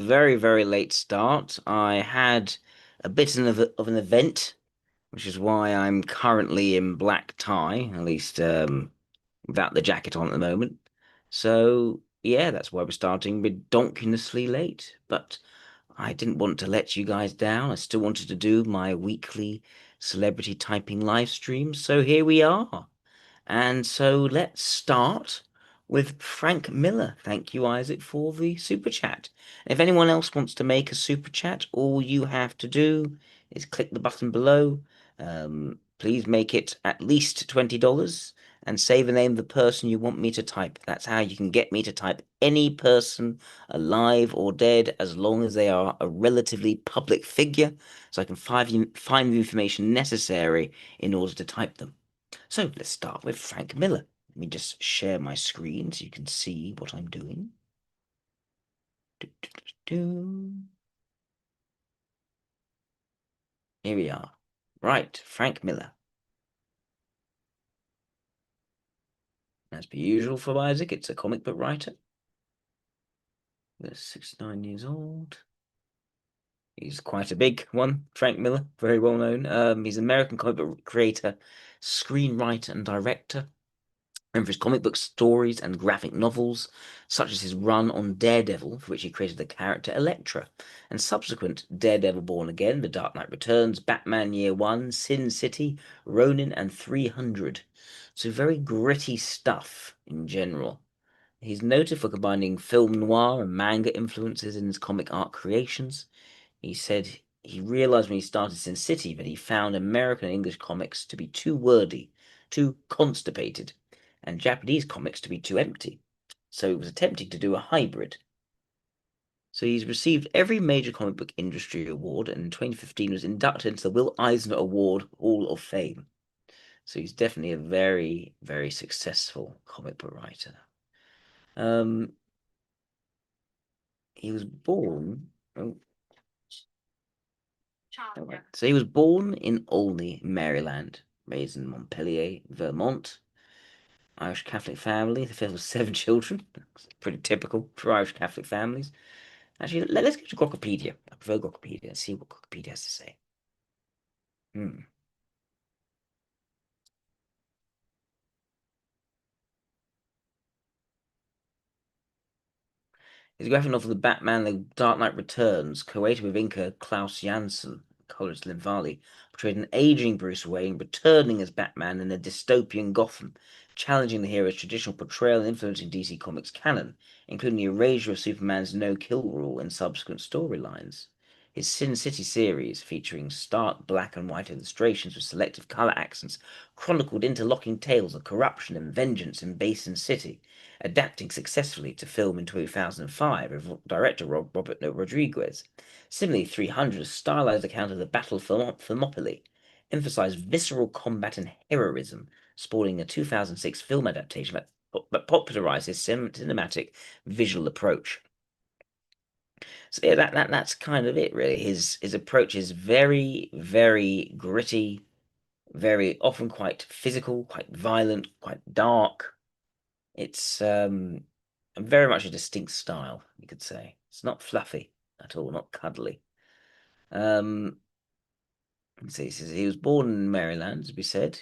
very, very late start. I had a bit of an event, which is why I'm currently in black tie, at least without the jacket on at the moment. So, yeah, that's why we're starting redonkulously late. But I didn't want to let you guys down. I still wanted to do my weekly celebrity typing live stream. So here we are. And so let's start with Frank Miller. Thank you, Isaac, for the super chat. If anyone else wants to make a super chat, all you have to do is click the button below. Please make it at least $20 and say the name of the person you want me to type. That's how you can get me to type any person, alive or dead, as long as they are a relatively public figure, so I can find the information necessary in order to type them. So let's start with Frank Miller. Let me just share my screen so you can see what I'm doing. Here we are. Right, Frank Miller. As per usual for Isaac, it's a comic book writer. He's 69 years old. He's quite a big one, Frank Miller, very well known. He's an American comic book creator, screenwriter, and director. And for his comic book stories and graphic novels, such as his run on Daredevil, for which he created the character Elektra, and subsequent Daredevil Born Again, The Dark Knight Returns, Batman Year One, Sin City, Ronin, and 300. So very gritty stuff in general. He's noted for combining film noir and manga influences in his comic art creations. He said he realized when he started Sin City that he found American and English comics to be too wordy, too constipated, and Japanese comics to be too empty. So he was attempting to do a hybrid. So he's received every major comic book industry award, and in 2015 was inducted into the Will Eisner Award Hall of Fame. So he's definitely a very, very successful comic book writer. Um, he was born. Oh, right. So he was born in Olney, Maryland, raised in Montpelier, Vermont. Irish Catholic family, the fifth of seven children. That's pretty typical for Irish Catholic families. Actually, let's go to Grokopedia. I prefer Grokopedia and see what Grokopedia has to say. Hmm. His graphic novel, The Batman, The Dark Knight Returns, co-created with inker Klaus Janson, colorist Lynn Varley, portrayed an aging Bruce Wayne returning as Batman in a dystopian Gotham, challenging the hero's traditional portrayal and influencing DC Comics canon, including the erasure of Superman's no-kill rule in subsequent storylines. His Sin City series, featuring stark black and white illustrations with selective color accents, chronicled interlocking tales of corruption and vengeance in Basin City, adapting successfully to film in 2005 with director Robert Rodriguez. Similarly, 300, a stylized account of the Battle of Thermopylae, emphasized visceral combat and heroism, spawning a 2006 film adaptation that popularized his cinematic visual approach. So yeah, that's kind of it, really. His approach is very, very gritty, very often quite physical, quite violent, quite dark. It's very much a distinct style, you could say. It's not fluffy at all, not cuddly. Um, let's see, he was born in Maryland, as we said,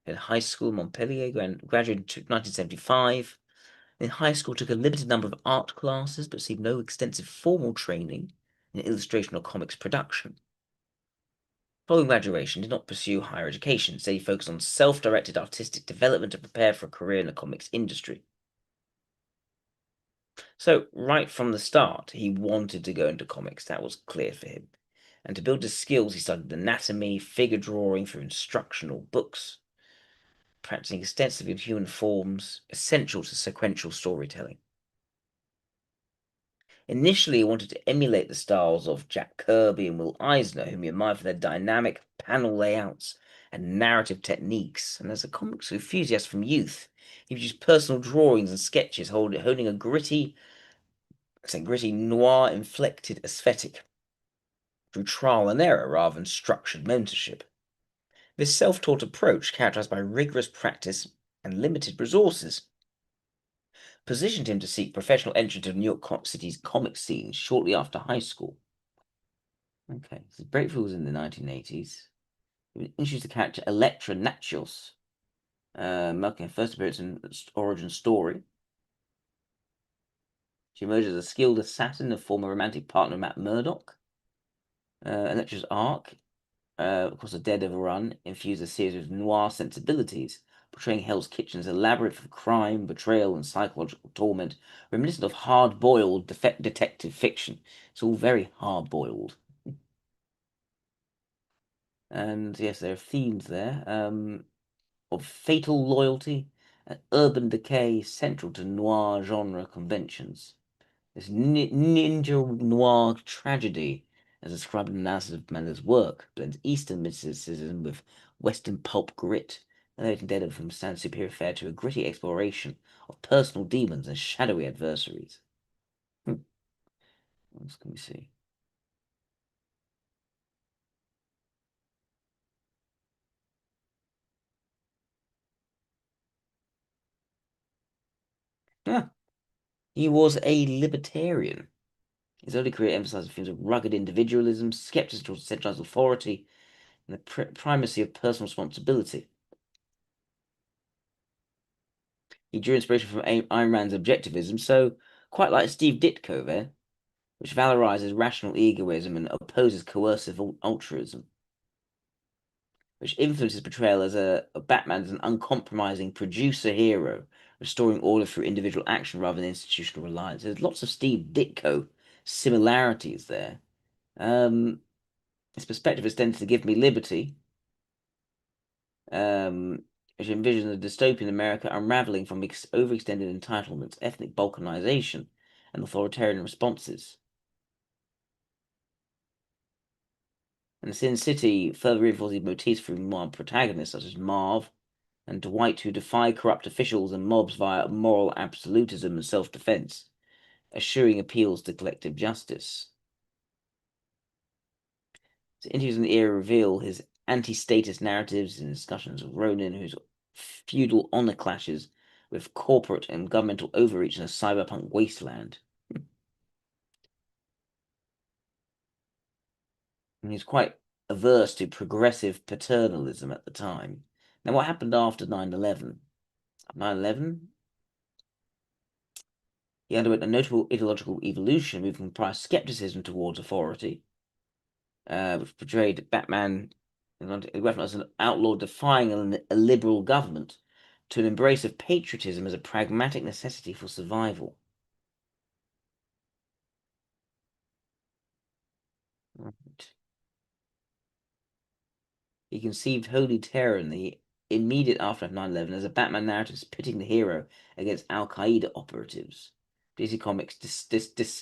in high school, Montpellier, graduated in 1975. In high school, took a limited number of art classes, but received no extensive formal training in illustration or comics production. Following graduation, did not pursue higher education, instead he focused on self-directed artistic development to prepare for a career in the comics industry. So, right from the start, he wanted to go into comics. That was clear for him. And to build his skills, he studied anatomy, figure drawing through instructional books, practicing extensively with human forms, essential to sequential storytelling. Initially, he wanted to emulate the styles of Jack Kirby and Will Eisner, whom he admired for their dynamic panel layouts and narrative techniques. And as a comics enthusiast from youth, he produced personal drawings and sketches holding a gritty noir inflected aesthetic through trial and error rather than structured mentorship. This self-taught approach, characterized by rigorous practice and limited resources, positioned him to seek professional entry to New York City's comic scene shortly after high school. Okay, so his breakthrough was in the 1980s. He introduced the character Electra Natchios, marking her first appearance in origin story. She emerged as a skilled assassin and former romantic partner Matt Murdock. Electra's arc, across the dead of a run, infused a series of noir sensibilities, portraying Hell's Kitchen's elaborate of crime, betrayal, and psychological torment, reminiscent of hard-boiled detective fiction. It's all very hard-boiled. And yes, there are themes there of fatal loyalty and urban decay central to noir genre conventions. This ninja noir tragedy, as described in the analysis of Mander's work, blends Eastern mysticism with Western pulp grit, elevating Daredevil from standard superior fare to a gritty exploration of personal demons and shadowy adversaries. What else can we see? Ah, he was a libertarian. His early career emphasized themes of rugged individualism, skepticism towards centralized authority, and the primacy of personal responsibility. He drew inspiration from Ayn Rand's objectivism, so quite like Steve Ditko there, which valorizes rational egoism and opposes coercive altruism, which influences portrayal as a Batman as an uncompromising producer hero, restoring order through individual action rather than institutional reliance. There's lots of Steve Ditko similarities there. His perspective extends to Give Me Liberty, which envisions a dystopian America unraveling from overextended entitlements, ethnic balkanization, and authoritarian responses. And Sin City further reinforces motifs from mob protagonists such as Marv and Dwight, who defy corrupt officials and mobs via moral absolutism and self defense, assuring appeals to collective justice. So interviews in the era reveal his anti-status narratives and discussions of Ronin, whose feudal honor clashes with corporate and governmental overreach in a cyberpunk wasteland. And he's quite averse to progressive paternalism at the time. Now, what happened after 9/11? 9/11, he underwent a notable ideological evolution, moving from prior skepticism towards authority, which portrayed Batman as an outlaw defying a liberal government, to an embrace of patriotism as a pragmatic necessity for survival. Right. He conceived Holy Terror in the immediate aftermath of 9/11 as a Batman narrative pitting the hero against Al Qaeda operatives. DC Comics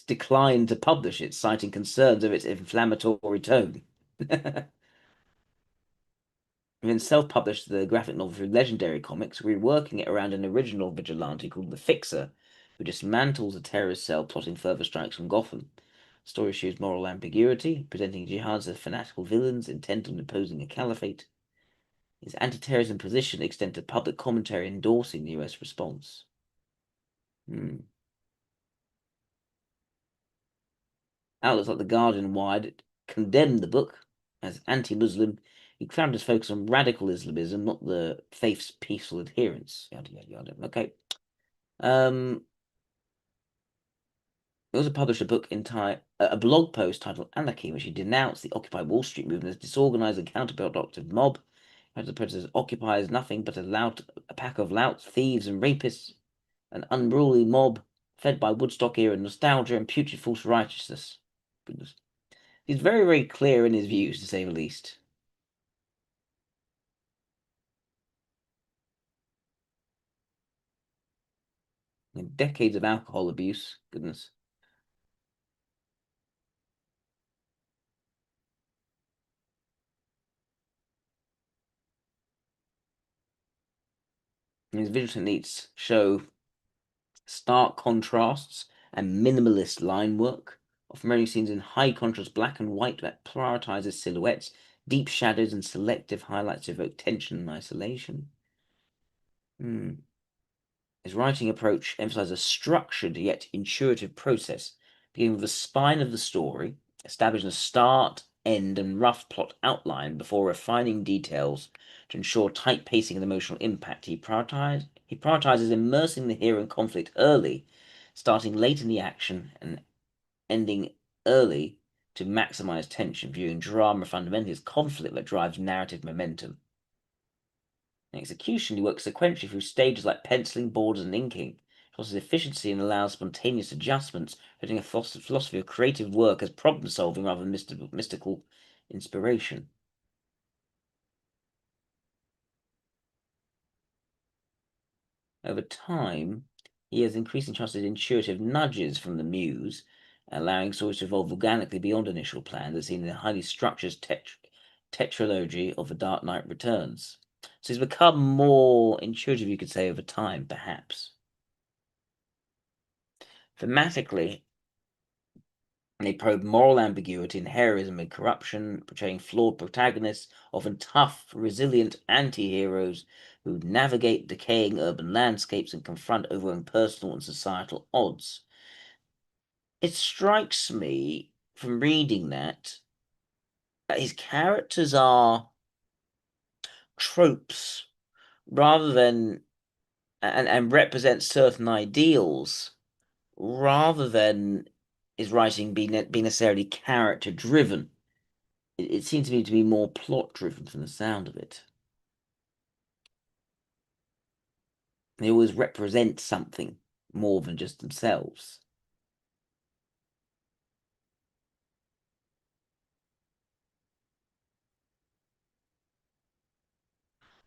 declined to publish it, citing concerns of its inflammatory tone. He then self-published the graphic novel through Legendary Comics, reworking it around an original vigilante called the Fixer, who dismantles a terrorist cell plotting further strikes on Gotham. The story shows moral ambiguity, presenting jihads as fanatical villains intent on imposing a caliphate. His anti-terrorism position extended to public commentary endorsing the US response. Outlets like The Guardian Wired condemned the book as anti-Muslim. He crowned his focus on radical Islamism, not the faith's peaceful adherence. Yada yada yada. Okay. He also published a book a blog post titled Anarchy, in which he denounced the Occupy Wall Street movement as disorganized and counterproductive mob. As the predators Occupy is nothing but a pack of louts, thieves, and rapists, an unruly mob fed by Woodstock era nostalgia and putrid false righteousness. Goodness. He's very, very clear in his views, to say the least. And decades of alcohol abuse. Goodness. And his visual techniques show stark contrasts and minimalist line work, often running scenes in high contrast black and white that prioritizes silhouettes, deep shadows, and selective highlights to evoke tension and isolation. Hmm. His writing approach emphasizes a structured yet intuitive process, beginning with the spine of the story, establishing a start, end, and rough plot outline before refining details to ensure tight pacing and emotional impact. He prioritizes immersing the hero in conflict early, starting late in the action and ending early to maximize tension, viewing drama fundamentally as conflict that drives narrative momentum. In execution, he works sequentially through stages like penciling, borders, and inking. It fosters efficiency and allows spontaneous adjustments, creating a philosophy of creative work as problem solving rather than mystical inspiration. Over time, he has increasingly trusted intuitive nudges from the muse, allowing stories to evolve organically beyond initial plans, as seen in the highly structured tetralogy of The Dark Knight Returns. So he's become more intuitive, you could say, over time, perhaps. Thematically, they probe moral ambiguity and heroism and corruption, portraying flawed protagonists, often tough, resilient anti-heroes who navigate decaying urban landscapes and confront overwhelming personal and societal odds. It strikes me from reading that his characters are tropes rather than and represent certain ideals rather than his writing being necessarily character driven. It seems to me to be more plot driven from the sound of it. They always represent something more than just themselves.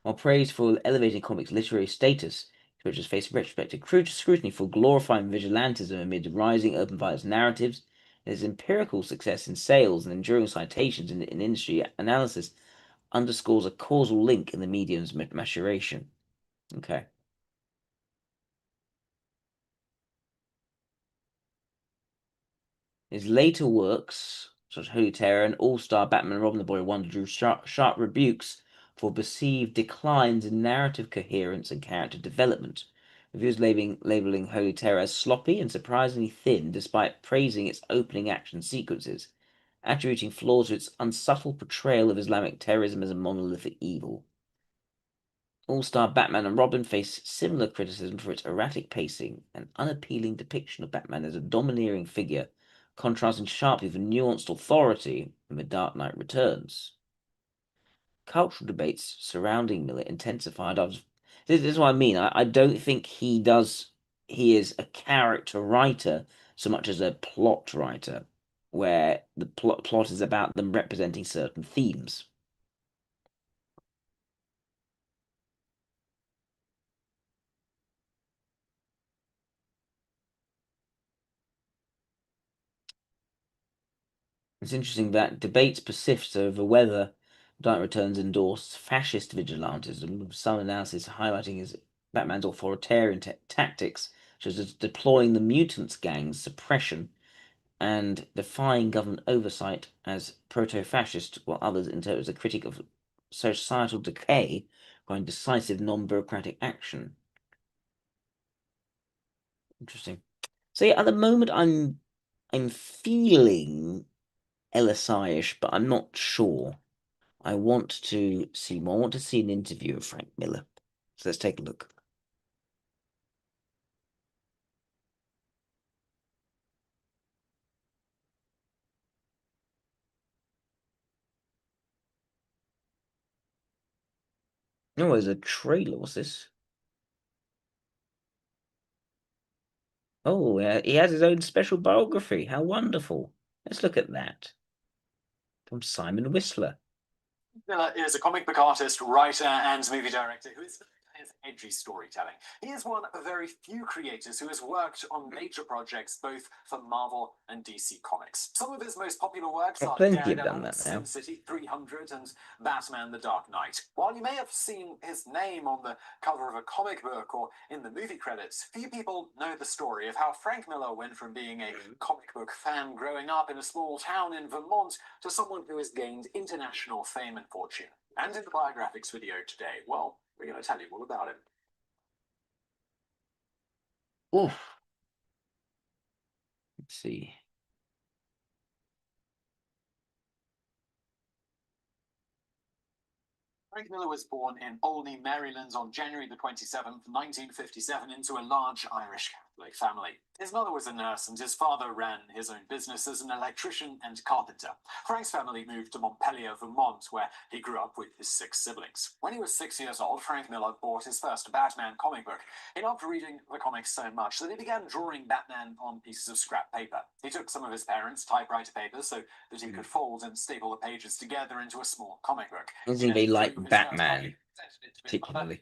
While praised for elevating comics' literary status, which has faced retrospective scrutiny for glorifying vigilantism amid rising urban violence narratives, its empirical success in sales and enduring citations in industry analysis underscores a causal link in the medium's maturation. Okay. His later works, such as Holy Terror and All-Star Batman and Robin the Boy Wonder, drew sharp rebukes for perceived declines in narrative coherence and character development. Reviewers labeling Holy Terror as sloppy and surprisingly thin, despite praising its opening action sequences, attributing flaws to its unsubtle portrayal of Islamic terrorism as a monolithic evil. All-Star Batman and Robin face similar criticism for its erratic pacing and unappealing depiction of Batman as a domineering figure, contrasting sharply with nuanced authority in The Dark Knight Returns. Cultural debates surrounding Miller intensified. This is what I mean. I don't think he is a character writer so much as a plot writer, where the plot is about them representing certain themes. It's interesting that debates persist over whether Dark Returns endorsed fascist vigilantism, with some analysis highlighting his Batman's authoritarian tactics, such as deploying the mutants gang's suppression and defying government oversight as proto-fascist, while others interpret as a critique of societal decay by decisive non-bureaucratic action. Interesting. So yeah, at the moment I'm feeling LSI-ish, but I'm not sure. I want to see more. I want to see an interview of Frank Miller. So let's take a look. Oh, there's a trailer. What's this? Oh, yeah, he has his own special biography. How wonderful. Let's look at that. From Simon Whistler. Miller is a comic book artist, writer, and movie director who is his edgy storytelling. He is one of very few creators who has worked on major projects both for Marvel and DC Comics. Some of his most popular works are Plenty have done Daredevil, that now. Sin City 300, and Batman the Dark Knight. While you may have seen his name on the cover of a comic book or in the movie credits, few people know the story of how Frank Miller went from being a comic book fan growing up in a small town in Vermont to someone who has gained international fame and fortune. And in the biographics video today, well, we're going to tell you all about it. Oof. Let's see. Frank Miller was born in Olney, Maryland on January the 27th, 1957, into a large Irish Catholic family. His mother was a nurse and his father ran his own business as an electrician and carpenter. Frank's family moved to Montpelier, Vermont, where he grew up with his 6 siblings. When he was 6 years old, Frank Miller bought his first Batman comic book. He loved reading the comics so much that he began drawing Batman on pieces of scrap paper. He took some of his parents' typewriter paper so that he could fold and staple the pages together into a small comic book. I think they like Batman, particularly.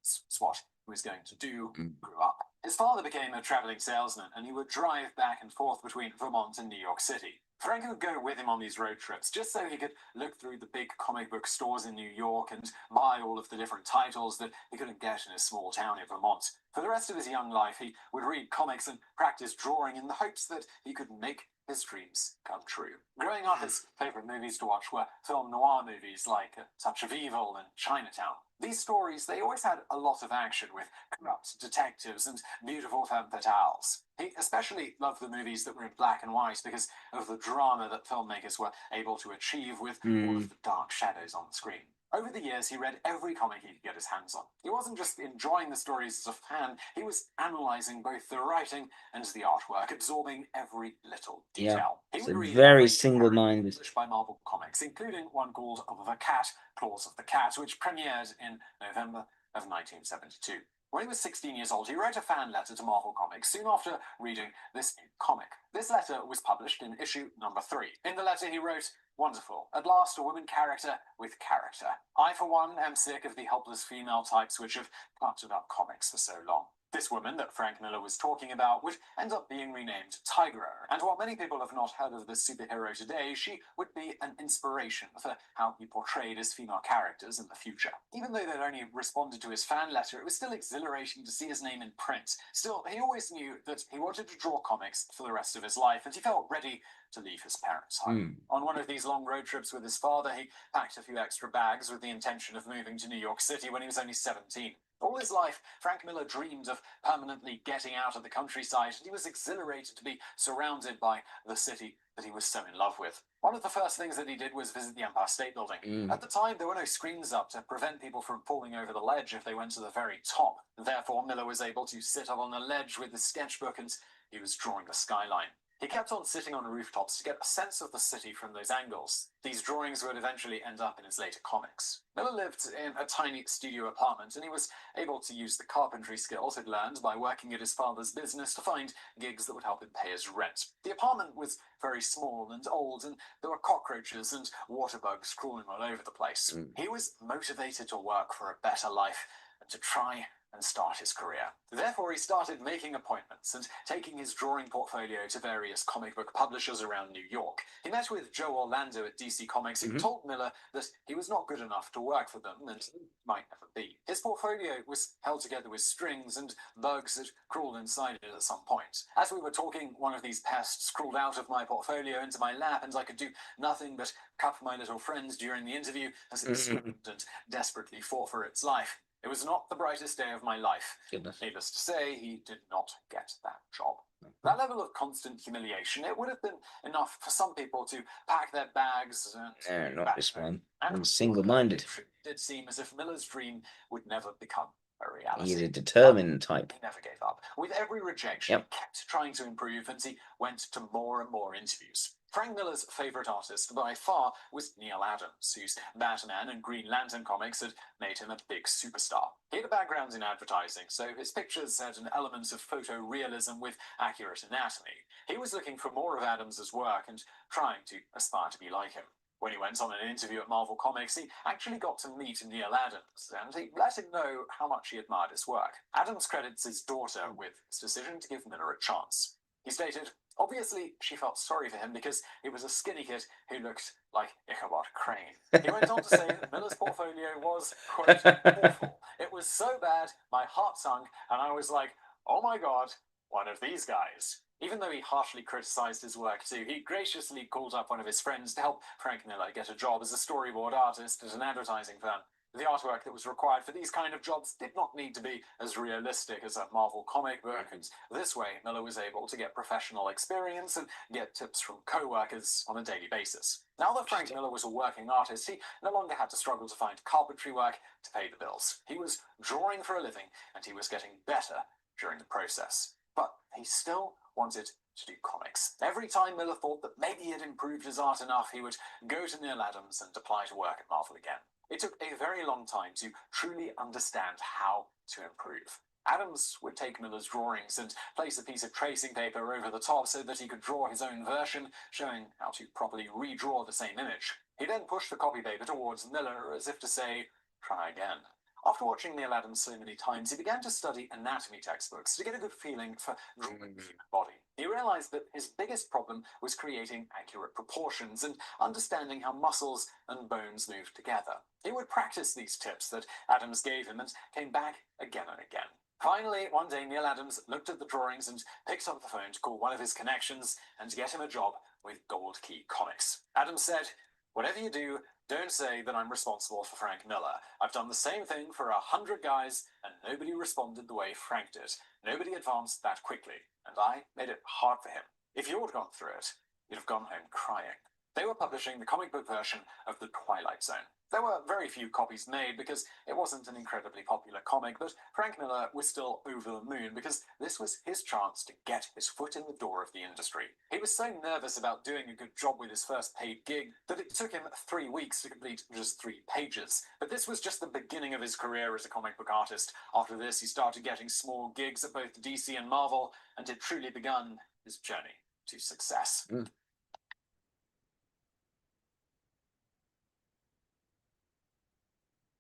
It's what he was going to do, grew up. His father became a traveling salesman, and he would drive back and forth between Vermont and New York City. Frank would go with him on these road trips just so he could look through the big comic book stores in New York and buy all of the different titles that he couldn't get in his small town in Vermont. For the rest of his young life, he would read comics and practice drawing in the hopes that he could make his dreams come true. Growing up, his favourite movies to watch were film noir movies like A Touch of Evil and Chinatown. These stories, they always had a lot of action with corrupt detectives and beautiful femme fatales. He especially loved the movies that were in black and white because of the drama that filmmakers were able to achieve with all of the dark shadows on the screen. Over the years, he read every comic he could get his hands on. He wasn't just enjoying the stories as a fan, he was analysing both the writing and the artwork, absorbing every little detail. Yeah. He would read very single-minded. Published by Marvel Comics, including one called The Cat, Claws of the Cat, which premiered in November of 1972. When he was 16 years old, he wrote a fan letter to Marvel Comics soon after reading this new comic. This letter was published in issue number 3. In the letter, he wrote, "Wonderful. At last, a woman character with character. I, for one, am sick of the helpless female types which have cluttered up comics for so long." This woman that Frank Miller was talking about would end up being renamed Tigra, and while many people have not heard of this superhero today, she would be an inspiration for how he portrayed his female characters in the future. Even though they'd only responded to his fan letter, it was still exhilarating to see his name in print. Still, he always knew that he wanted to draw comics for the rest of his life, and he felt ready to leave his parents' home. On one of these long road trips with his father, he packed a few extra bags with the intention of moving to New York City when he was only 17. All his life, Frank Miller dreamed of permanently getting out of the countryside, and he was exhilarated to be surrounded by the city that he was so in love with. One of the first things that he did was visit the Empire State Building. At the time, there were no screens up to prevent people from falling over the ledge if they went to the very top. Therefore, Miller was able to sit up on the ledge with his sketchbook, and he was drawing the skyline. He kept on sitting on rooftops to get a sense of the city from those angles. These drawings would eventually end up in his later comics. Miller lived in a tiny studio apartment, and he was able to use the carpentry skills he'd learned by working at his father's business to find gigs that would help him pay his rent. The apartment was very small and old, and there were cockroaches and water bugs crawling all over the place. He was motivated to work for a better life and to try and start his career. Therefore, he started making appointments and taking his drawing portfolio to various comic book publishers around New York. He met with Joe Orlando at DC Comics, who told Miller that he was not good enough to work for them and might never be. His portfolio was held together with strings and bugs that crawled inside it at some point. As we were talking, one of these pests crawled out of my portfolio into my lap, and I could do nothing but cup my little friend during the interview as it screamed and desperately fought for its life. It was not the brightest day of my life. Goodness. Needless to say, he did not get that job. That level of constant humiliation, it would have been enough for some people to pack their bags and... No, not this one. I'm And single-minded. it did seem as if Miller's dream would never become a reality. He's a determined type. He never gave up. With every rejection, he kept trying to improve, and he went to more and more interviews. Frank Miller's favourite artist by far was Neil Adams, whose Batman and Green Lantern comics had made him a big superstar. He had a background in advertising, so his pictures had an element of photorealism with accurate anatomy. He was looking for more of Adams's work and trying to aspire to be like him. When he went on an interview at Marvel Comics, he actually got to meet Neil Adams, and he let him know how much he admired his work. Adams credits his daughter with his decision to give Miller a chance. He stated, "Obviously, she felt sorry for him because he was a skinny kid who looked like Ichabod Crane." He went on to say that Miller's portfolio was, quote, "awful. It was so bad, my heart sunk, and I was like, oh my god, one of these guys." Even though he harshly criticised his work too, he graciously called up one of his friends to help Frank Miller get a job as a storyboard artist at an advertising firm. The artwork that was required for these kind of jobs did not need to be as realistic as a Marvel comic book, and this way Miller was able to get professional experience and get tips from co-workers on a daily basis. Now that Frank Miller was a working artist, he no longer had to struggle to find carpentry work to pay the bills. He was drawing for a living, and he was getting better during the process. But he still wanted to do comics. Every time Miller thought that maybe he had improved his art enough, he would go to Neil Adams and apply to work at Marvel again. It took a very long time to truly understand how to improve. Adams would take Miller's drawings and place a piece of tracing paper over the top so that he could draw his own version, showing how to properly redraw the same image. He then pushed the copy paper towards Miller as if to say, try again. After watching Neil Adams so many times, he began to study anatomy textbooks to get a good feeling for drawing the human body. He realized that his biggest problem was creating accurate proportions and understanding how muscles and bones move together. He would practice these tips that Adams gave him and came back again and again. Finally, one day Neil Adams looked at the drawings and picked up the phone to call one of his connections and to get him a job with Gold Key Comics. Adams said, "Whatever you do, don't say that I'm responsible for Frank Miller. I've done the same thing for 100 guys, and nobody responded the way Frank did. Nobody advanced that quickly, and I made it hard for him. If you'd gone through it, you'd have gone home crying." They were publishing the comic book version of The Twilight Zone. There were very few copies made because it wasn't an incredibly popular comic, but Frank Miller was still over the moon because this was his chance to get his foot in the door of the industry. He was so nervous about doing a good job with his first paid gig that it took him 3 weeks to complete just 3 pages. But this was just the beginning of his career as a comic book artist. After this, he started getting small gigs at both DC and Marvel, and had truly begun his journey to success.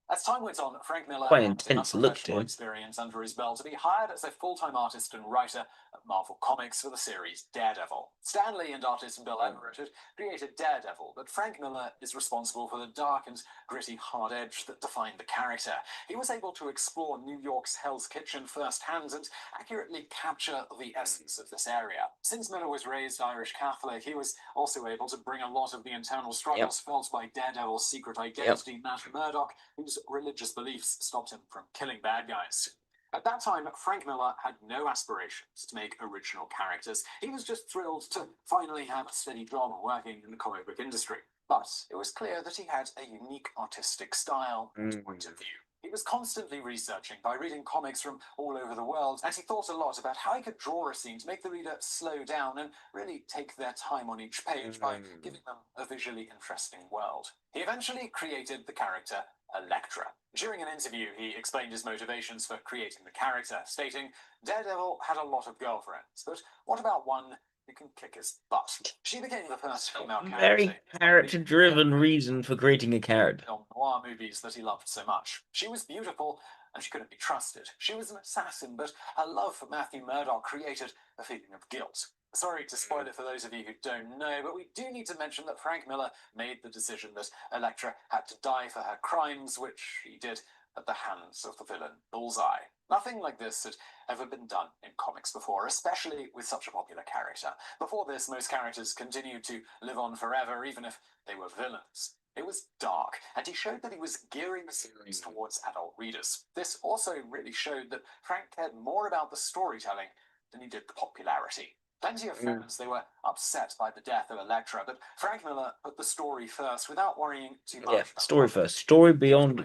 As time went on, Frank Miller Quite had intense enough look to professional him. experience under his belt to be hired as a full-time artist and writer at Marvel Comics for the series Daredevil. Stan Lee and artist Bill Everett had created Daredevil, but Frank Miller is responsible for the dark and gritty hard edge that defined the character. He was able to explore New York's Hell's Kitchen firsthand and accurately capture the essence of this area. Since Miller was raised Irish Catholic, he was also able to bring a lot of the internal struggles felt by Daredevil's secret identity, Matt Murdock, whose religious beliefs stopped him from killing bad guys. At that time, Frank Miller had no aspirations to make original characters. He was just thrilled to finally have a steady job working in the comic book industry. But it was clear that he had a unique artistic style and point of view. He was constantly researching by reading comics from all over the world, and he thought a lot about how he could draw a scene to make the reader slow down and really take their time on each page by giving them a visually interesting world. He eventually created the character Elektra. During an interview, he explained his motivations for creating the character, stating, "Daredevil had a lot of girlfriends, but what about one who can kick his butt?" She became the first female character. Very character-driven reason for creating a character. Film noir movies that he loved so much. She was beautiful, and she couldn't be trusted. She was an assassin, but her love for Matthew Murdock created a feeling of guilt. Sorry to spoil it for those of you who don't know, but we do need to mention that Frank Miller made the decision that Elektra had to die for her crimes, which he did at the hands of the villain Bullseye. Nothing like this had ever been done in comics before, especially with such a popular character. Before this, most characters continued to live on forever, even if they were villains. It was dark, and he showed that he was gearing the series towards adult readers. This also really showed that Frank cared more about the storytelling than he did the popularity. Plenty of fans, they were upset by the death of Elektra, but Frank Miller put the story first without worrying too much. Yeah, story first. Story beyond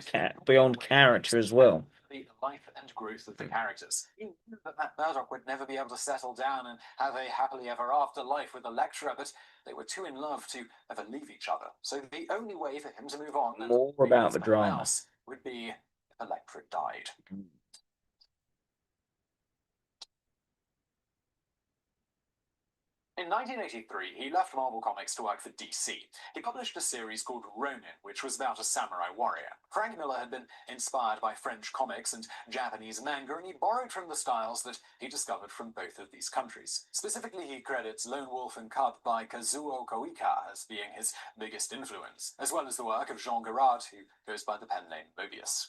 character as well. The life and growth of the characters. He knew that Matt Murdock would never be able to settle down and have a happily ever after life with Elektra, but they were too in love to ever leave each other. So the only way for him to move on More about the drama would be if Elektra died. In 1983, he left Marvel Comics to work for DC. He published a series called Ronin, which was about a samurai warrior. Frank Miller had been inspired by French comics and Japanese manga, and he borrowed from the styles that he discovered from both of these countries. Specifically, he credits Lone Wolf and Cub by Kazuo Koike as being his biggest influence, as well as the work of Jean Giraud, who goes by the pen name Mobius.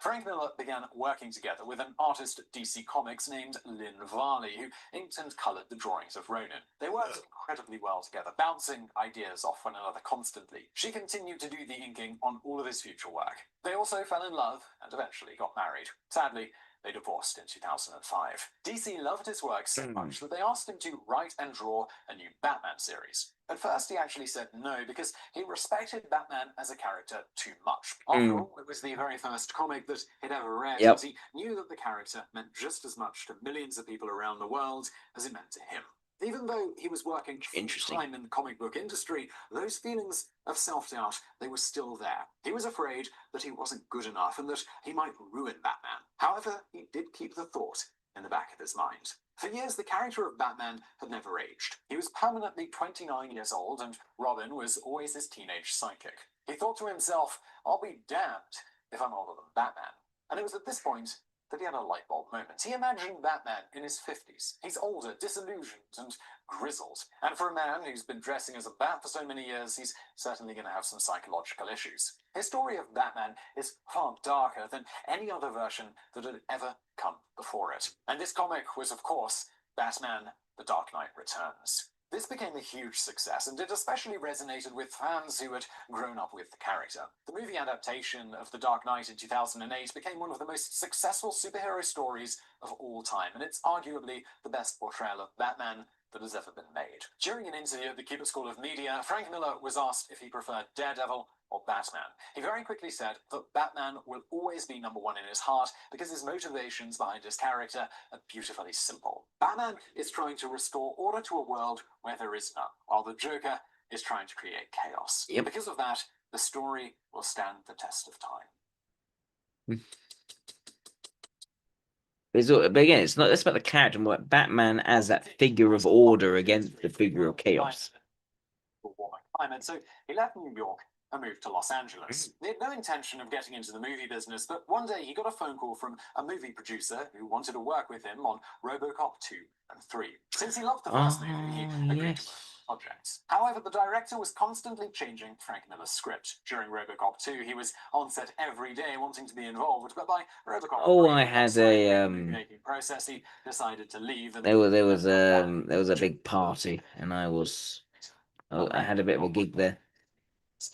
Frank Miller began working together with an artist at DC Comics named Lynn Varley, who inked and coloured the drawings of Ronin. They worked incredibly well together, bouncing ideas off one another constantly. She continued to do the inking on all of his future work. They also fell in love and eventually got married. Sadly, they divorced in 2005. DC loved his work so much that they asked him to write and draw a new Batman series. At first, he actually said no because he respected Batman as a character too much. After all, it was the very first comic that he'd ever read, and he knew that the character meant just as much to millions of people around the world as it meant to him. Even though he was working full-time in the comic book industry, those feelings of self-doubt, they were still there. He was afraid that he wasn't good enough and that he might ruin Batman. However, he did keep the thought in the back of his mind. For years, the character of Batman had never aged. He was permanently 29 years old, and Robin was always his teenage sidekick. He thought to himself, I'll be damned if I'm older than Batman. And it was at this point that he had a light bulb moment. He imagined Batman in his 50s. He's older, disillusioned, and grizzled. And for a man who's been dressing as a bat for so many years, he's certainly going to have some psychological issues. His story of Batman is far darker than any other version that had ever come before it. And this comic was, of course, Batman: The Dark Knight Returns. This became a huge success, and it especially resonated with fans who had grown up with the character. The movie adaptation of The Dark Knight in 2008 became one of the most successful superhero stories of all time, and it's arguably the best portrayal of Batman that has ever been made. During an interview at the Cuba School of Media, Frank Miller was asked if he preferred Daredevil or Batman. He very quickly said that Batman will always be number one in his heart because his motivations behind his character are beautifully simple. Batman is trying to restore order to a world where there is none, while the Joker is trying to create chaos. Because of that, the story will stand the test of time. But again, it's not that's about the character, more like Batman as that figure of order against the figure of chaos. So he left New York and moved to Los Angeles. He had no intention of getting into the movie business, but one day he got a phone call from a movie producer who wanted to work with him on RoboCop 2 and 3. Since he loved the first movie, he agreed to work on projects. However, the director was constantly changing Frank Miller's script. During RoboCop 2, he was on set every day wanting to be involved, but by RoboCop 3, I had a making process, he decided to leave. And there was a big party, and I had a bit of a gig there.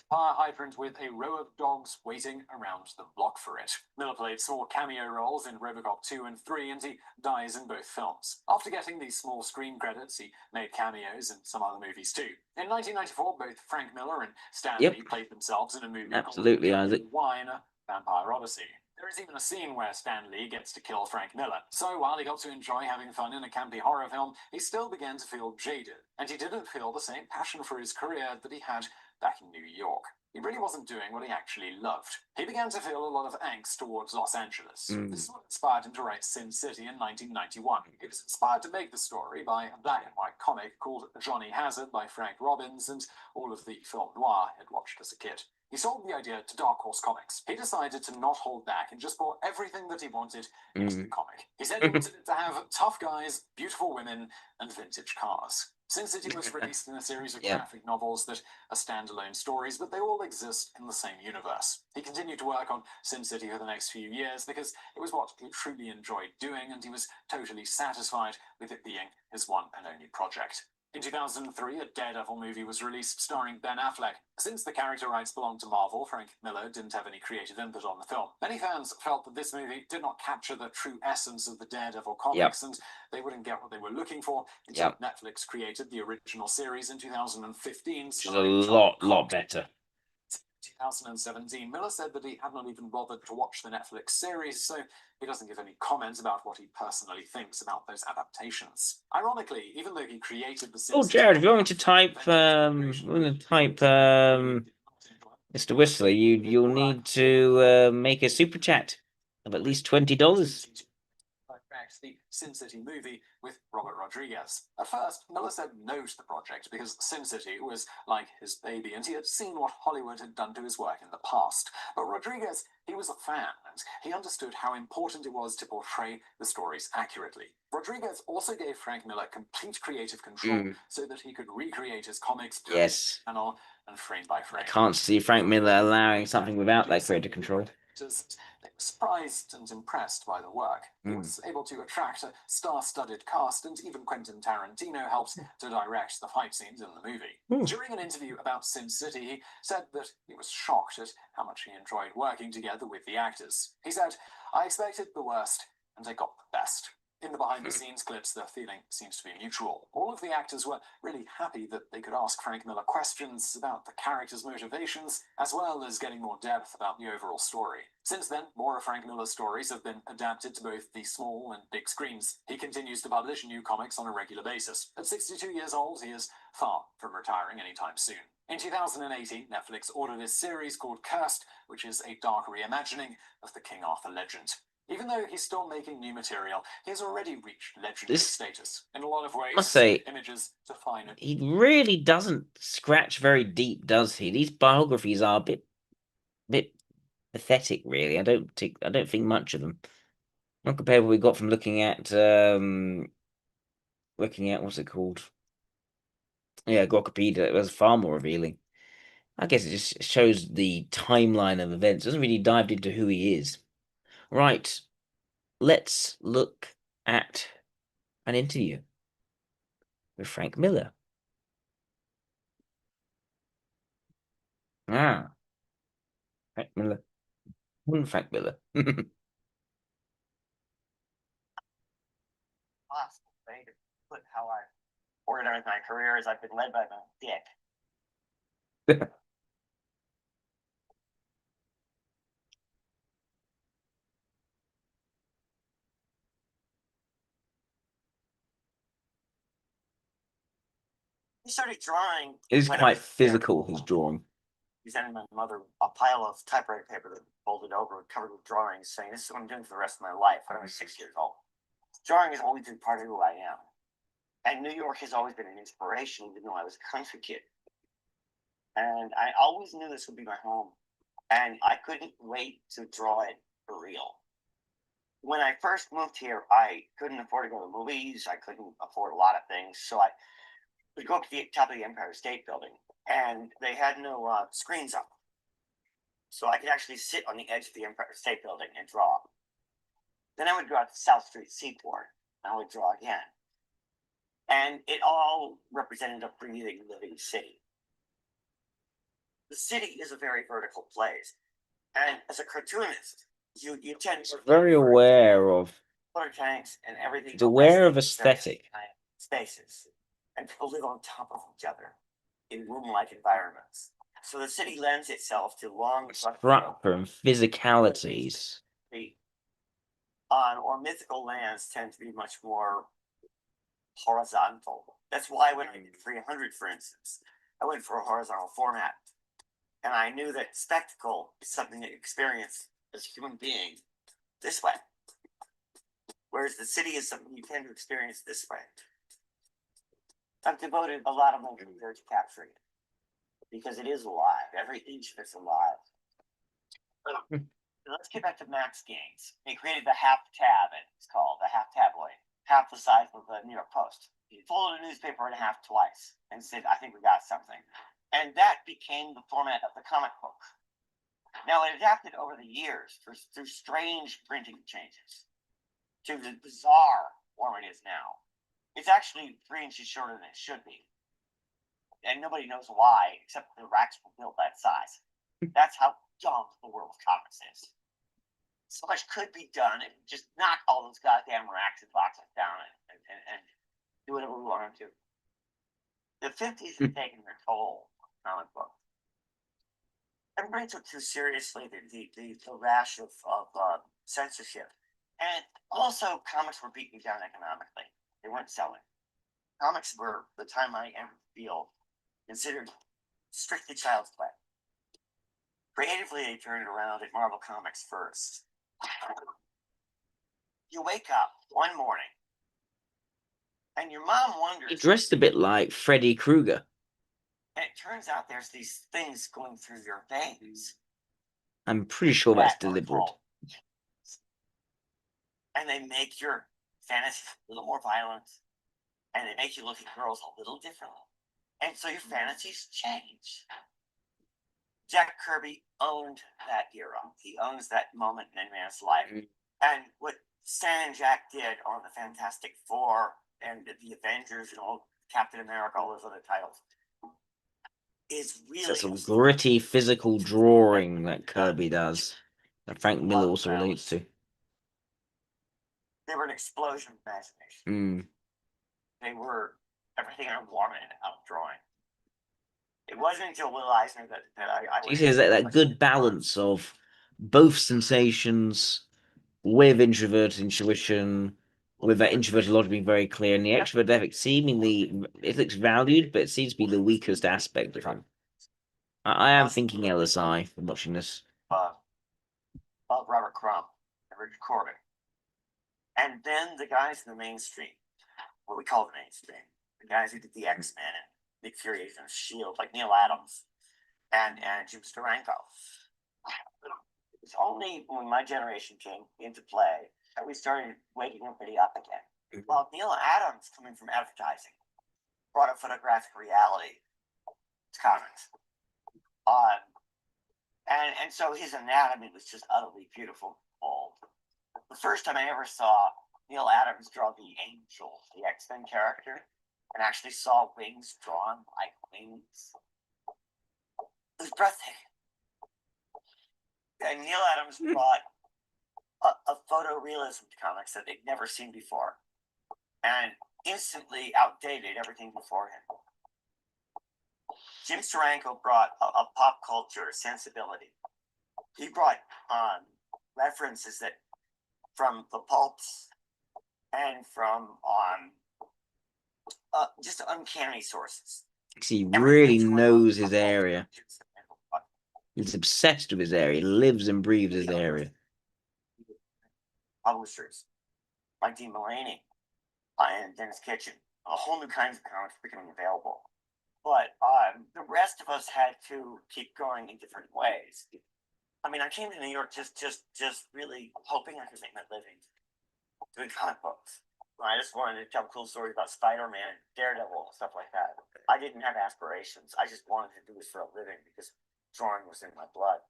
Fire hydrant with a row of dogs waiting around the block for it. Miller played small cameo roles in RoboCop 2 and 3, and he dies in both films. After getting these small screen credits, he made cameos in some other movies too. In 1994, both Frank Miller and Stan Lee played themselves in a movie called Isaac. Wine, Vampire Odyssey. There is even a scene where Stan Lee gets to kill Frank Miller. So while he got to enjoy having fun in a campy horror film, he still began to feel jaded, and he didn't feel the same passion for his career that he had back in New York. He really wasn't doing what he actually loved. He began to feel a lot of angst towards Los Angeles. This is what inspired him to write Sin City in 1991. He was inspired to make the story by a black and white comic called Johnny Hazard by Frank Robbins and all of the film noir he had watched as a kid. He sold the idea to Dark Horse Comics. He decided to not hold back and just brought everything that he wanted into the comic. He said he wanted it to have tough guys, beautiful women, and vintage cars. Sin City was released in a series of graphic novels that are standalone stories, but they all exist in the same universe. He continued to work on Sin City for the next few years because it was what he truly enjoyed doing, and he was totally satisfied with it being his one and only project. In 2003, a Daredevil movie was released starring Ben Affleck. Since the character rights belonged to Marvel, Frank Miller didn't have any creative input on the film. Many fans felt that this movie did not capture the true essence of the Daredevil comics, and they wouldn't get what they were looking for until Netflix created the original series in 2015. Which is a lot better. 2017, Miller said that he had not even bothered to watch the Netflix series, so he doesn't give any comments about what he personally thinks about those adaptations. Ironically, even though he created the Jared, if you want me to type Mr. Whistler, you'll need to make a super chat of at least $20. The Sin City movie with Robert Rodriguez. At first, Miller said no to the project because Sin City was like his baby, and he had seen what Hollywood had done to his work in the past. But Rodriguez, he was a fan, and he understood how important it was to portray the stories accurately. Rodriguez also gave Frank Miller complete creative control so that he could recreate his comics panel and frame by frame. I can't see Frank Miller allowing something without that creative control. characters. They were surprised and impressed by the work. He was able to attract a star-studded cast, and even Quentin Tarantino helped to direct the fight scenes in the movie. During an interview about Sin City, he said that he was shocked at how much he enjoyed working together with the actors. He said, "I expected the worst, and I got the best." In the behind-the-scenes clips, the feeling seems to be mutual. All of the actors were really happy that they could ask Frank Miller questions about the characters' motivations, as well as getting more depth about the overall story. Since then, more of Frank Miller's stories have been adapted to both the small and big screens. He continues to publish new comics on a regular basis. At 62 years old, he is far from retiring anytime soon. In 2018, Netflix ordered a series called Cursed, which is a dark reimagining of the King Arthur legend. Even though he's still making new material, he's already reached legendary status. In a lot of ways, must say, images define it. He really doesn't scratch very deep, does he? These biographies are a bit pathetic, really. I don't think much of them. Not compared to what we got from looking at what's it called? Yeah, Grokopedia. It was far more revealing. I guess it just shows the timeline of events. It doesn't really dive into who he is. Right. Let's look at an interview with Frank Miller. Ah, Frank Miller. Frank Miller. Possible way to put how I organize my career is I've been led by my dick. I started drawing. It's quite physical, his drawing. He sent my mother a pile of typewriter paper that folded over, covered with drawings, saying, "This is what I'm doing for the rest of my life." When I was 6 years old, drawing has always been part of who I am, and New York has always been an inspiration, even though I was a country kid. And I always knew this would be my home, and I couldn't wait to draw it for real. When I first moved here, I couldn't afford to go to movies. I couldn't afford a lot of things, so I would go up to the top of the Empire State Building, and they had no screens up. So I could actually sit on the edge of the Empire State Building and draw. Then I would go out to South Street Seaport, and I would draw again. And it all represented a breathing, living city. The city is a very vertical place. And as a cartoonist, you tend to be very aware of water tanks and everything. He's aware of aesthetic spaces, and people live on top of each other in room-like environments. So the city lends itself to long structure and physicalities. On or mythical lands tend to be much more horizontal. That's why when I did 300, for instance, I went for a horizontal format. And I knew that spectacle is something that you experience as a human being this way. Whereas the city is something you tend to experience this way. I've devoted a lot of my career to capturing it because it is alive. Every inch of it's alive. Let's get back to Max Gaines. He created the half tab, it's called, the half tabloid, half the size of the New York Post. He folded a newspaper in half twice and said, "I think we got something." And that became the format of the comic book. Now, it adapted over the years through strange printing changes to the bizarre form it is now. It's actually 3 inches shorter than it should be. And nobody knows why, except the racks were built that size. That's how dumb the world of comics is. So much could be done if we just knock all those goddamn racks and boxes down and do whatever we want to do. The 50s have taken their toll on comic book. Everybody took too seriously the rash of censorship. And also, comics were beaten down economically. They weren't selling. Comics were, the time I entered the field, considered strictly child's play. Creatively, they turned it around at Marvel Comics first. You wake up one morning, and your mom wonders. He dressed a bit like Freddy Krueger. And it turns out there's these things going through your veins. I'm pretty sure that's deliberate. And they make your fantasy a little more violent. And they make you look at girls a little differently. And so your fantasies change. Jack Kirby owned that era. He owns that moment in man's life. And what Stan and Jack did on the Fantastic Four and the Avengers and all Captain America, all those other titles, is really some gritty physical drawing that Kirby does, that Frank Miller Love also those. relates to. They were an explosion of imagination. They were everything I wanted out of drawing. It wasn't until Will Eisner that I You see, that good balance of both sensations with introverted intuition, with that introverted logic being very clear, and the extrovert ethic seemingly, it looks valued, but it seems to be the weakest aspect of him. I am thinking LSI from watching this. Robert Crumb and Richard Corbin. And then the guys in the mainstream, what we call the mainstream, the guys who did the X-Men and Nick Fury and S.H.I.E.L.D., like Neil Adams and Jim Steranko. It was only when my generation came into play that we started waking everybody up again. Well, Neil Adams, coming from advertising, brought a photographic reality to comics. And so his anatomy was just utterly beautiful. The first time I ever saw Neil Adams draw the Angel, the X-Men character, and actually saw wings drawn like wings, it was breathtaking. And Neil Adams brought a photorealism to comics that they'd never seen before, and instantly outdated everything before him. Jim Steranko brought a pop culture sensibility. He brought references that from the pulps and from just uncanny sources. He really knows his area. He's obsessed with his area. He lives and breathes his area. Publishers like Dean Mulaney and Dennis Kitchen, a whole new kinds of comics becoming available. But the rest of us had to keep going in different ways. I mean, I came to New York just really hoping I could make my living doing comic books. I just wanted to tell cool stories about Spider-Man, Daredevil, stuff like that. I didn't have aspirations. I just wanted to do this for a living because drawing was in my blood.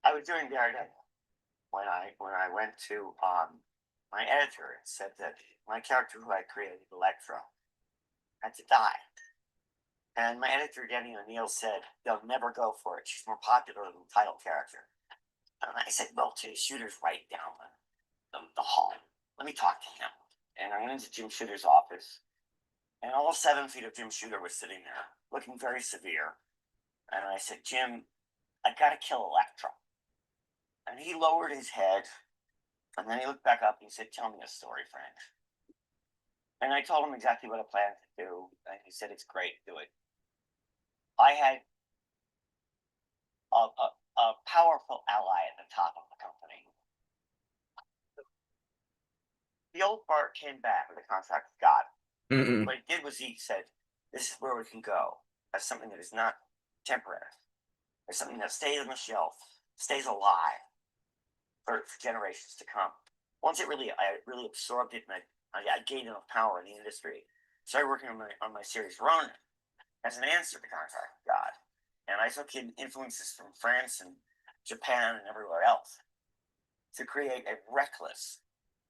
I was doing Daredevil when I went to my editor and said that my character who I created, Electra, had to die. And my editor, Danny O'Neill, said they'll never go for it. She's more popular than the title character. And I said, well, Jim Shooter's right down the hall. Let me talk to him. And I went into Jim Shooter's office, and all 7 feet of Jim Shooter was sitting there, looking very severe. And I said, Jim, I gotta kill Electra. And he lowered his head, and then he looked back up and he said, tell me a story, Frank. And I told him exactly what I planned to do, and he said, it's great, do it. I had a powerful ally at the top of the company. The old Bart came back with a contract with God. What he did was he said, this is where we can go. That's something that is not temporary. There's something that stays on the shelf, stays alive for generations to come. Once I really absorbed it, and I gained enough power in the industry, started working on my series Ronin as an answer to contract with God. And I took in influences from France and Japan and everywhere else to create a reckless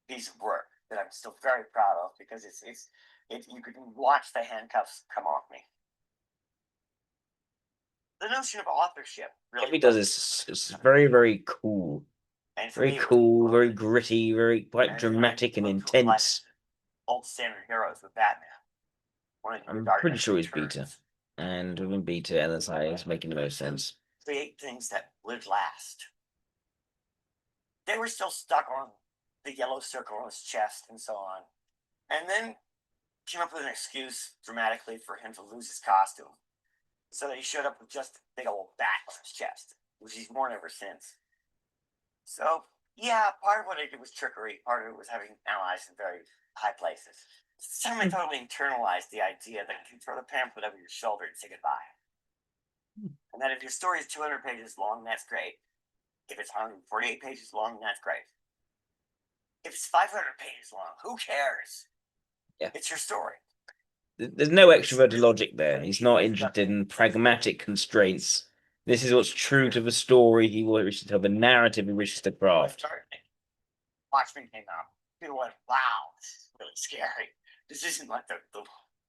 piece of work that I'm still very proud of because you could watch the handcuffs come off me. The notion of authorship really. What he does is very, very cool. Very cool, very gritty, very quite dramatic and intense. Old standard heroes with Batman. I'm pretty sure he's beta. And within beta, LSI is making the most sense. Create things that would last. They were still stuck on the yellow circle on his chest and so on. And then came up with an excuse dramatically for him to lose his costume. So that he showed up with just a big old bat on his chest, which he's worn ever since. So, yeah, part of what I did was trickery. Part of it was having allies in very high places. Suddenly I totally internalized the idea that you can throw the pamphlet over your shoulder and say goodbye. And that if your story is 200 pages long, that's great. If it's 148 pages long, that's great. If it's 500 pages long, who cares? Yeah. It's your story. there's no extroverted logic there. He's not interested in pragmatic constraints. This is what's true to the story he wishes to tell, the narrative he wishes to craft. Watchmen came out. People went, wow, this is really scary. This isn't like the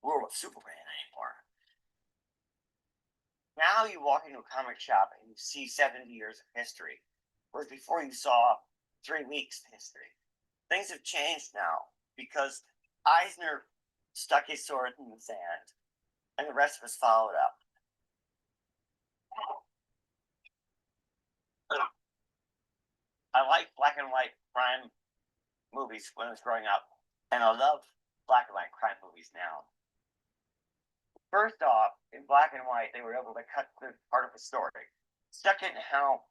world of Superman anymore. Now you walk into a comic shop and you see 70 years of history, whereas before you saw 3 weeks of history. Things have changed now because Eisner stuck his sword in the sand and the rest of us followed up. I like black and white crime movies when I was growing up, and I love black and white crime movies now. First off, in black and white, they were able to cut through part of the story. Second, how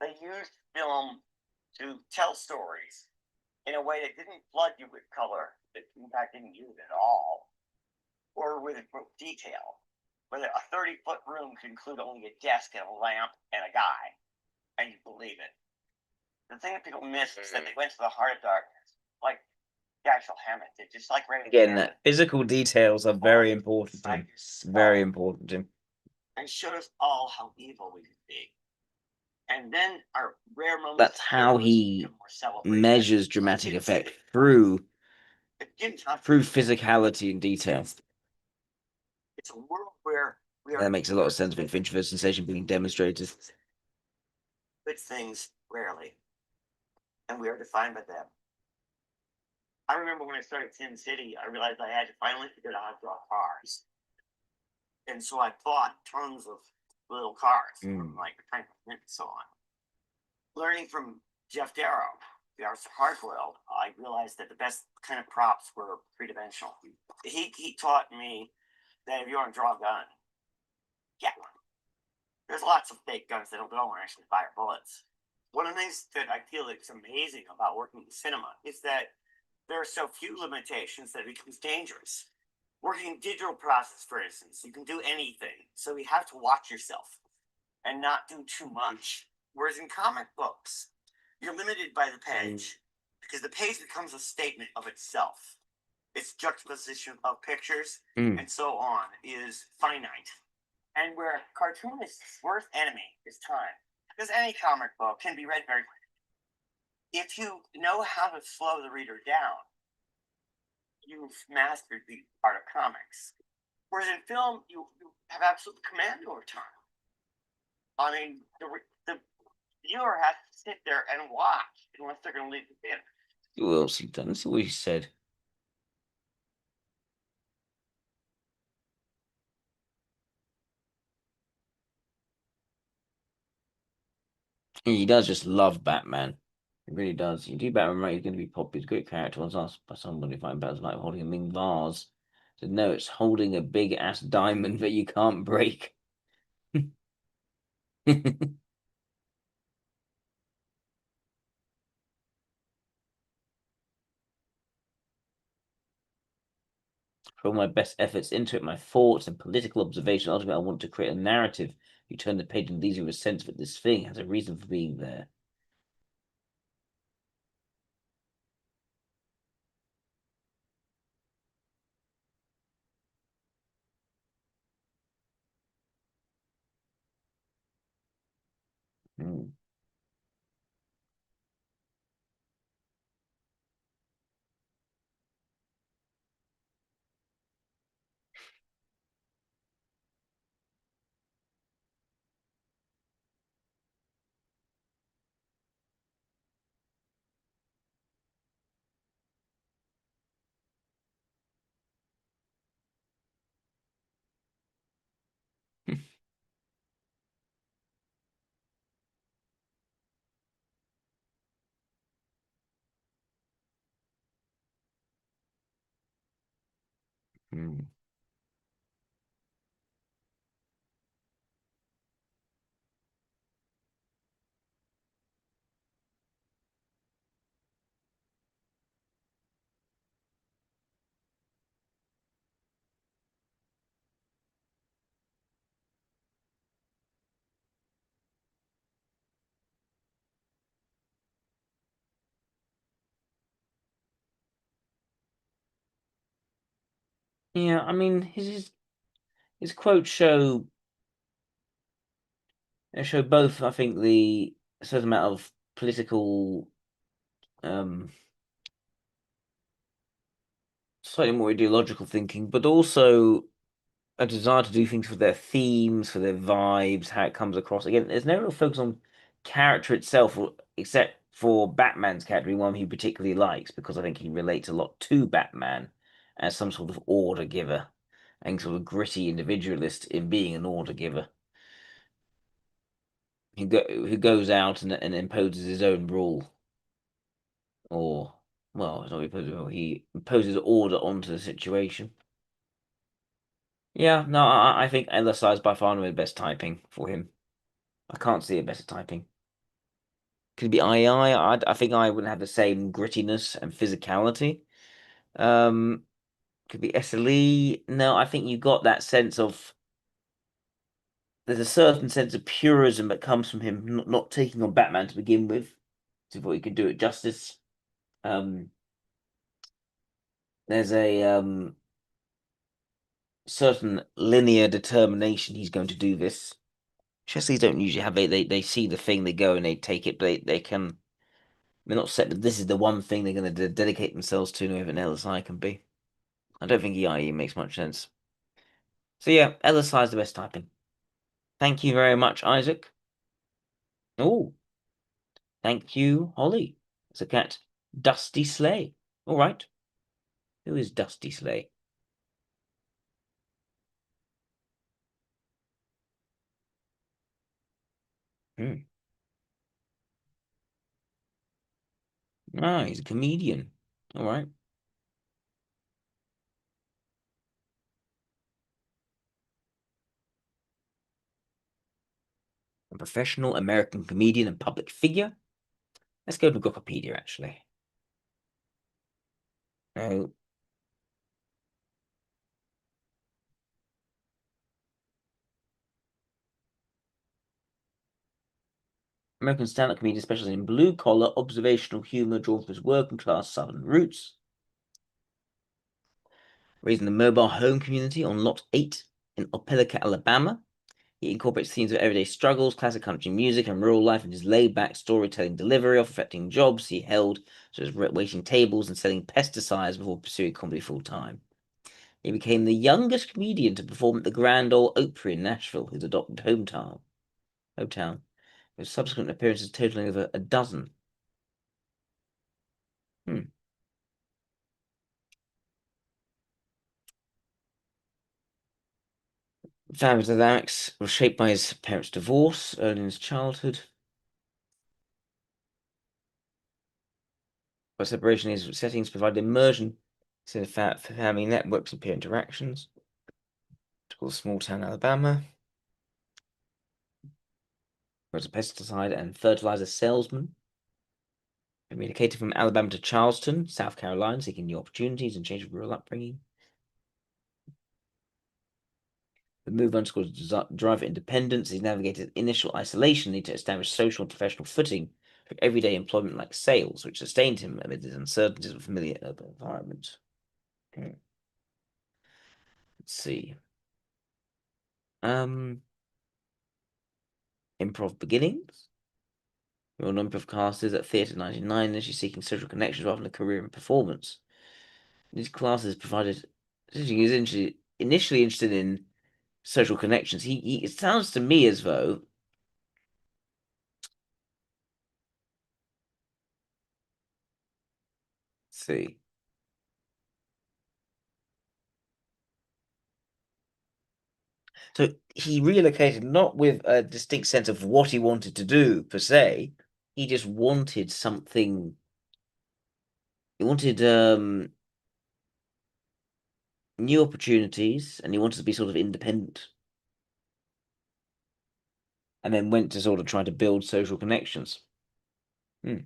they used film to tell stories in a way that didn't flood you with color, that in fact didn't use it at all, or with detail. Whether a 30-foot room could include only a desk and a lamp and a guy, and you believe it. The thing that people miss is that they went to the heart of darkness, like Dashiell Hammett did, just like Raymond. Again, physical details are very important to him. Very important to him. And showed us all how evil we could be. And then our rare moments. That's how he measures dramatic effect through physicality and detail. It's a world where that makes a lot of sense with Fincher's sensation being demonstrated. Good things rarely, and we are defined by them. I remember when I started Sin City, I realized I had to finally figure out how to draw cars, and so I bought tons of little cars, like Tank and so on. Learning from Jeff Darrow, the Arts of Hardboiled, I realized that the best kind of props were three-dimensional. He taught me that if you want to draw a gun, get one. There's lots of fake guns that don't actually fire bullets. One of the things that I feel is amazing about working in cinema is that there are so few limitations that it becomes dangerous. Working in digital process, for instance, you can do anything. So you have to watch yourself and not do too much. Whereas in comic books, you're limited by the page because the page becomes a statement of itself. Its juxtaposition of pictures and so on is finite. And where cartoonist's worst enemy is time. Because any comic book can be read very quickly. If you know how to slow the reader down, you've mastered the art of comics. Whereas in film, you have absolute command over time. I mean, the viewer has to sit there and watch unless they're going to leave the theater. What else he done? That's what he said. He does just love Batman. He really does. You do Batman right, he's going to be popular. Great character. I was asked by somebody if Batman's like holding a Ming vase. I said, no, it's holding a big ass diamond that you can't break. For all my best efforts into it, my thoughts and political observation, ultimately I want to create a narrative. You turn the page and leaves you with a sense that this thing has a reason for being there. Hmm. Hmm. Yeah, I mean his quotes show both, I think, the certain amount of political, um, slightly more ideological thinking, but also a desire to do things for their themes, for their vibes, how it comes across. Again, there's no real focus on character itself, except for Batman's character, one he particularly likes, because I think he relates a lot to Batman as some sort of order giver and sort of gritty individualist in being an order giver. Who goes out and imposes his own rule, or well, it's not imposes rule, he imposes order onto the situation. Yeah, no, I think LSI is by far the best typing for him. I can't see a better typing. Could it be II? I think I wouldn't have the same grittiness and physicality. Um, could be SLE. No, I think you got that sense of there's a certain sense of purism that comes from him not taking on Batman to begin with, to what he could do it justice. Um, there's a certain linear determination he's going to do this. Chesley's don't usually have they see the thing, they go and they take it, but they're not set that this is the one thing they're going to dedicate themselves to, no even LSI can be. I don't think EIE makes much sense. So yeah, LSI is the best typing. Thank you very much, Isaac. Oh, thank you, Holly. It's a cat. Dusty Sleigh. All right. Who is Dusty Sleigh? Hmm. Ah, he's a comedian. All right. A professional American comedian and public figure. Let's go to Wikipedia, actually. No. American stand-up comedian specializing in blue-collar observational humor drawn from his working-class Southern roots. Raised in the mobile home community on Lot 8 in Opelika, Alabama. He incorporates themes of everyday struggles, classic country music, and rural life in his laid-back storytelling delivery of affecting jobs he held, such as waiting tables and selling pesticides before pursuing comedy full-time. He became the youngest comedian to perform at the Grand Ole Opry in Nashville, his adopted hometown, with subsequent appearances totaling over a dozen. Hmm. Family dynamics was shaped by his parents' divorce early in his childhood. By separation, his settings provided immersion to family networks and peer interactions. To small town Alabama. Was a pesticide and fertilizer salesman. Relocated from Alabama to Charleston, South Carolina, seeking new opportunities and change of rural upbringing. The move underscores drive for independence. He navigated initial isolation, need to establish social and professional footing for everyday employment like sales, which sustained him amid his uncertainties of a familiar urban environment. Okay. Let's see. Improv beginnings. Your number of classes at Theatre 99, initially seeking social connections rather than a career in performance. These classes provided. He was initially interested in social connections. It sounds to me as though. Let's see. So he relocated not with a distinct sense of what he wanted to do per se. He just wanted something. He wanted new opportunities, and he wanted to be sort of independent. And then went to sort of try to build social connections. Hmm.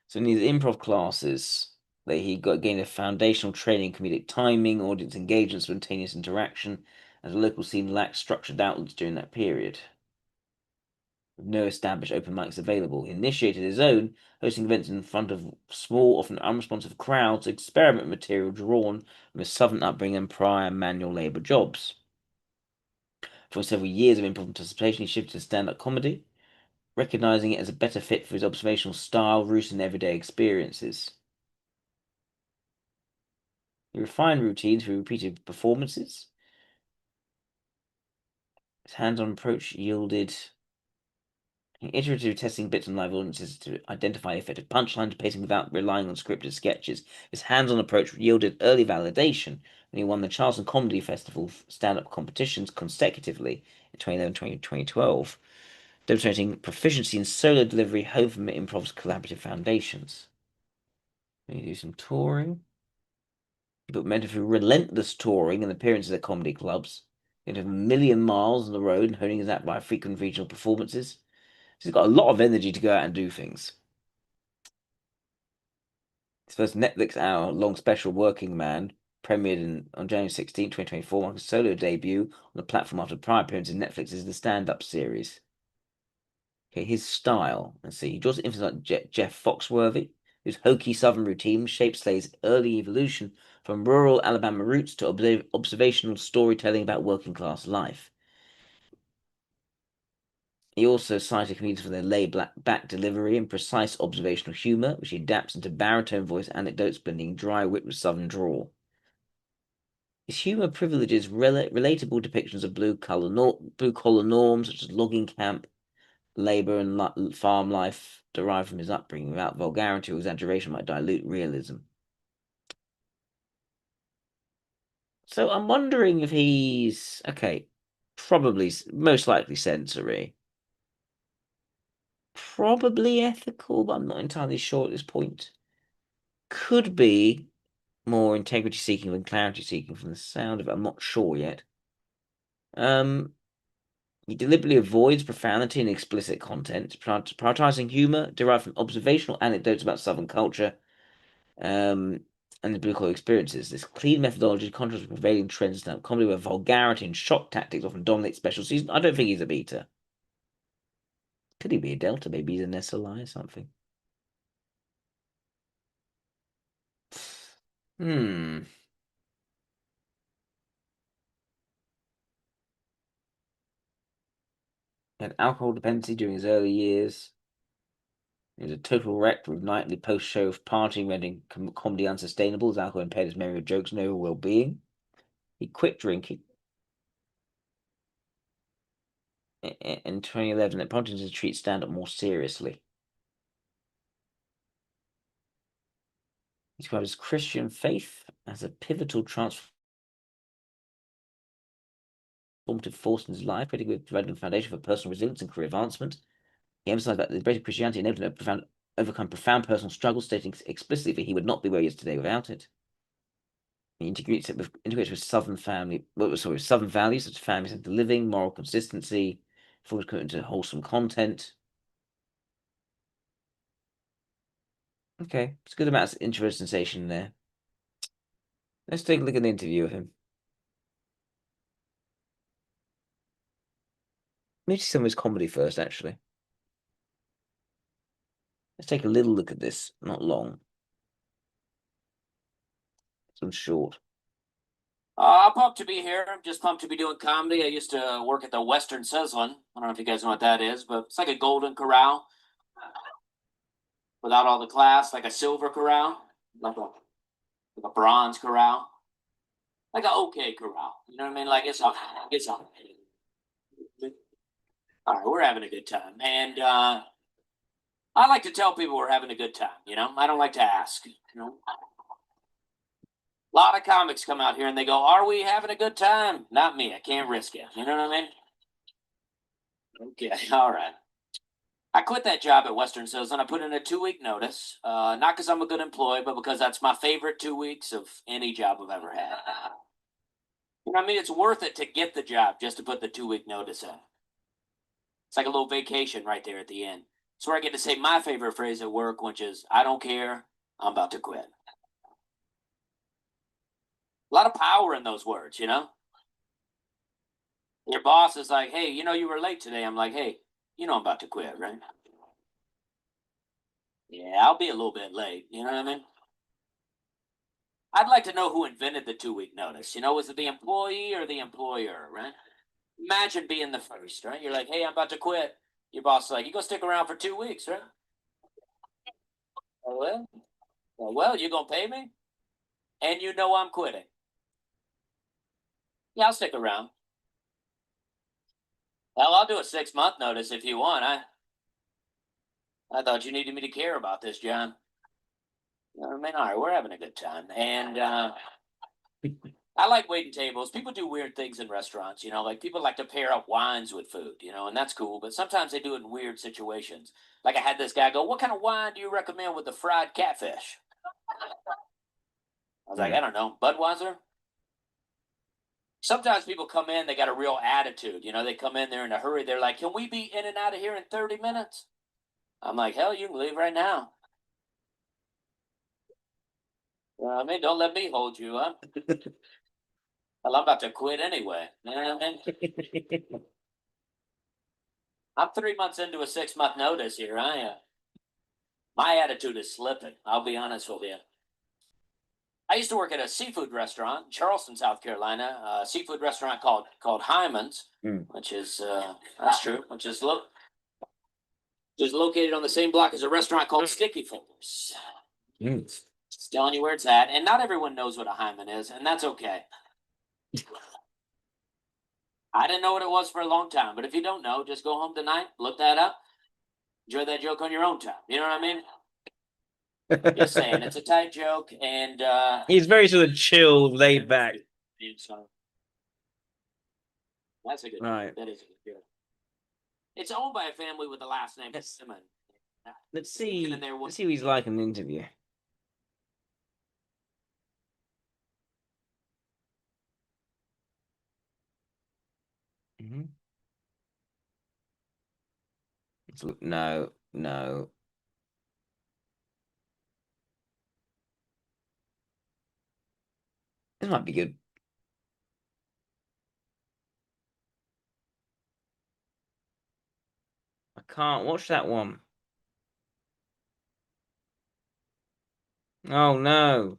So in these improv classes, he gained a foundational training in comedic timing, audience engagement, spontaneous interaction, as the local scene lacked structured outlets during that period. with no established open mics available. He initiated his own, hosting events in front of small, often unresponsive crowds to experiment with material drawn from his southern upbringing and prior manual labor jobs. For several years of improv participation, he shifted to stand-up comedy, recognizing it as a better fit for his observational style rooted in everyday experiences. He refined routines through repeated performances. His hands-on approach yielded iterative testing bits on live audiences to identify effective punchlines, pacing without relying on scripted sketches. His hands-on approach yielded early validation when he won the Charleston Comedy Festival stand-up competitions consecutively in 2011 and 2012, demonstrating proficiency in solo delivery home from Improv's collaborative foundations. He do some touring. He put momentum through relentless touring and appearances at comedy clubs. He had 1,000,000 miles on the road and honing his act by frequent regional performances. So he's got a lot of energy to go out and do things. His first Netflix hour-long special, Working Man, premiered on January 16, 2024, marking his solo debut on the platform after prior appearances in Netflix's The Stand-Up series. Okay, his style. Let's see. He draws influence like Jeff Foxworthy, whose hokey southern routine shaped Slay's early evolution from rural Alabama roots to observational storytelling about working-class life. He also cited comedians for their laid-back delivery and precise observational humor, which he adapts into baritone voice anecdotes blending dry wit with southern drawl. His humor privileges relatable depictions of blue-collar norms, such as logging camp, labor, and farm life derived from his upbringing, without vulgarity or exaggeration might dilute realism. So I'm wondering if he's, okay, probably, most likely sensory. Probably ethical, but I'm not entirely sure at this point. Could be more integrity seeking than clarity seeking from the sound of it. I'm not sure yet. He deliberately avoids profanity and explicit content, prioritizing humor derived from observational anecdotes about Southern culture, and the blue collar experiences. This clean methodology contrasts with prevailing trends in stand-up comedy, where vulgarity and shock tactics often dominate special seasons. I don't think he's a beta. Could he be a delta? Maybe he's an SLI or something. Hmm. He had alcohol dependency during his early years. He was a total wreck with nightly post-show partying, rendering comedy unsustainable as alcohol impaired his memory of jokes and overall well-being. He quit drinking in 2011 and prompted him to treat stand-up more seriously. He described his Christian faith as a pivotal transformative force in his life, particularly providing the foundation for personal resilience and career advancement. He emphasized that the embrace of Christianity enabled him to overcome profound personal struggles, stating explicitly that he would not be where he is today without it. He integrates with Southern Southern values such as family centered living, moral consistency, full commitment to wholesome content. Okay, it's a good amount of interest and sensation there. Let's take a look at the interview of him. Maybe some of his comedy first, actually. Let's take a little look at this, not long. This one's short. I'm pumped to be here. I'm just pumped to be doing comedy. I used to work at the Western Sizzlin. I don't know if you guys know what that is, but it's like a golden corral without all the class, like a silver corral, like a bronze corral, like an okay corral. You know what I mean? Like it's a. All right, we're having a good time, and I like to tell people we're having a good time. You know, I don't like to ask. You know, a lot of comics come out here and they go, "Are we having a good time?" Not me. I can't risk it. You know what I mean? Okay, all right. I quit that job at Western Sizzlin and I put in a 2-week notice. Not because I'm a good employee, but because that's my favorite 2 weeks of any job I've ever had. You know what I mean? It's worth it to get the job just to put the 2-week notice in. It's like a little vacation right there at the end. It's where I get to say my favorite phrase at work, which is, I don't care, I'm about to quit. A lot of power in those words, you know? Your boss is like, hey, you know, you were late today. I'm like, hey, You know I'm about to quit, right? Yeah, I'll be a little bit late. You know what I mean? I'd like to know who invented the 2-week notice. You know, was it the employee or the employer, right? Imagine being the first, right? You're like, hey, I'm about to quit. Your boss is like, you gonna stick around for 2 weeks, right? Oh, well, you gonna pay me? And you know I'm quitting. Yeah, I'll stick around. Well, I'll do a 6-month notice if you want. I thought you needed me to care about this, John. You know what I mean? All right, we're having a good time. And I like waiting tables. People do weird things in restaurants, you know, like people like to pair up wines with food, you know, and that's cool. But sometimes they do it in weird situations. Like I had this guy go, what kind of wine do you recommend with the fried catfish? I was like, I don't know, Budweiser? Sometimes people come in, they got a real attitude. You know, they come in there in a hurry. They're like, can we be in and out of here in 30 minutes? I'm like, hell, you can leave right now. You know what I mean? Don't let me hold you up. Well, I'm about to quit anyway. You know what I mean? I'm 3 months into a 6-month notice here. My attitude is slipping. I'll be honest with you. I used to work at a seafood restaurant in Charleston, South Carolina. A seafood restaurant called Hyman's, which is that's true. Which is located on the same block as a restaurant called Sticky Fingers. Just telling you where it's at, and not everyone knows what a hymen is, and that's okay. I didn't know what it was for a long time, but if you don't know, just go home tonight, look that up, enjoy that joke on your own time. You know what I mean? Just saying, it's a tight joke, and he's very sort of chill, laid back. So that's a good right. That is a good joke. It's owned by a family with the last name Simon. Let's see what he's like in an interview. No. This might be good. I can't watch that one. Oh no.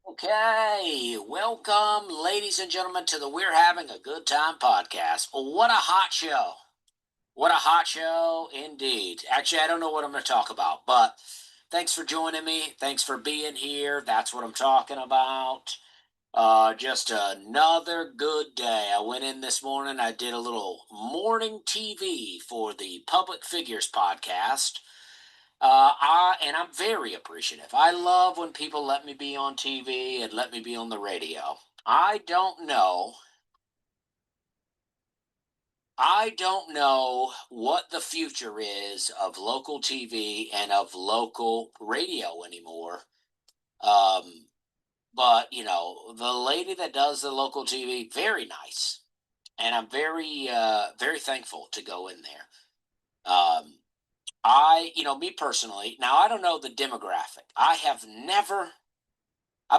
Okay, welcome, ladies and gentlemen, to the We're Having a Good Time podcast. What a hot show. What a hot show indeed. Actually, I don't know what I'm going to talk about, but thanks for joining me. Thanks for being here. That's what I'm talking about. Just another good day. I went in this morning. I did a little morning TV for the Public Figures podcast. And I'm very appreciative. I love when people let me be on TV and let me be on the radio. I don't know what the future is of local TV and of local radio anymore But the lady that does the local TV, very nice, and I'm very very thankful to go in there. Me personally, now I don't know the demographic. I've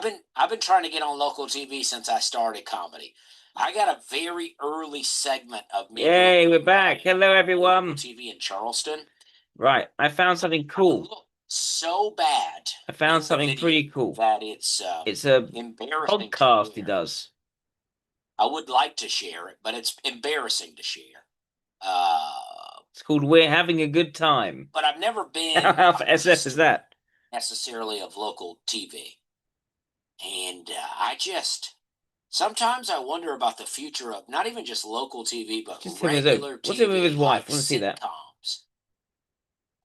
been trying to get on local TV since I started comedy. I got a very early segment of me. Yay, we're back. Hello, local everyone. TV in Charleston. Right, I found something cool. So bad. I found something pretty cool. That it's a embarrassing podcast he does. I would like to share it, but it's embarrassing to share. It's called We're Having a Good Time. But I've never been. How for SF is that? Necessarily of local TV. And sometimes I wonder about the future of not even just local TV, but Just regular TV. What's it with his wife? Like I want to see that. sitcoms.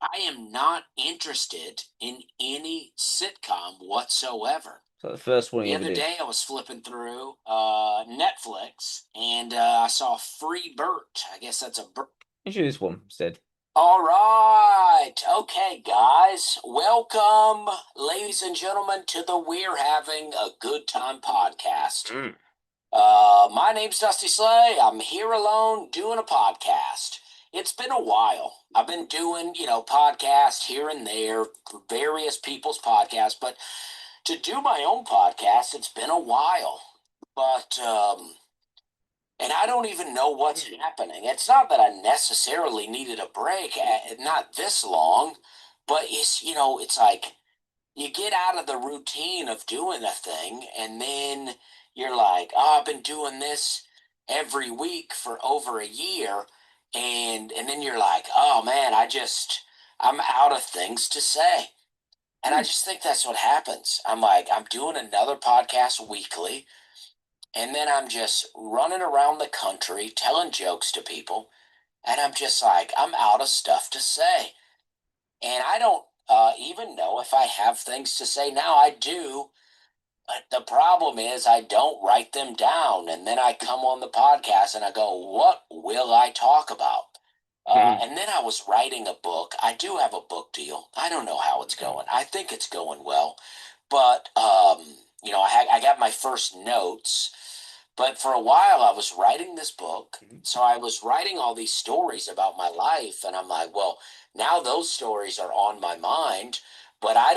I am not interested in any sitcom whatsoever. So the first one the other day I was flipping through Netflix and I saw Free Bert. I guess that's a Bert. You should do this one instead. All right. Okay, guys. Welcome, ladies and gentlemen, to the We're Having a Good Time podcast. My name's Dusty Slay. I'm here alone doing a podcast. It's been a while. I've been doing, podcasts here and there, various people's podcasts, but to do my own podcast, it's been a while. But, and I don't even know what's happening. It's not that I necessarily needed a break, not this long, but it's like you get out of the routine of doing a thing, and then you're like, oh, I've been doing this every week for over a year, and then you're like, oh man, I'm out of things to say. And I just think that's what happens. I'm like, I'm doing another podcast weekly. And then I'm just running around the country telling jokes to people. And I'm just like, I'm out of stuff to say. And I don't even know if I have things to say now. I do. But the problem is I don't write them down. And then I come on the podcast and I go, what will I talk about? And then I was writing a book. I do have a book deal. I don't know how it's going. I think it's going well. But, I got my first notes. But for a while, I was writing this book. So I was writing all these stories about my life. And I'm like, well, now those stories are on my mind. But I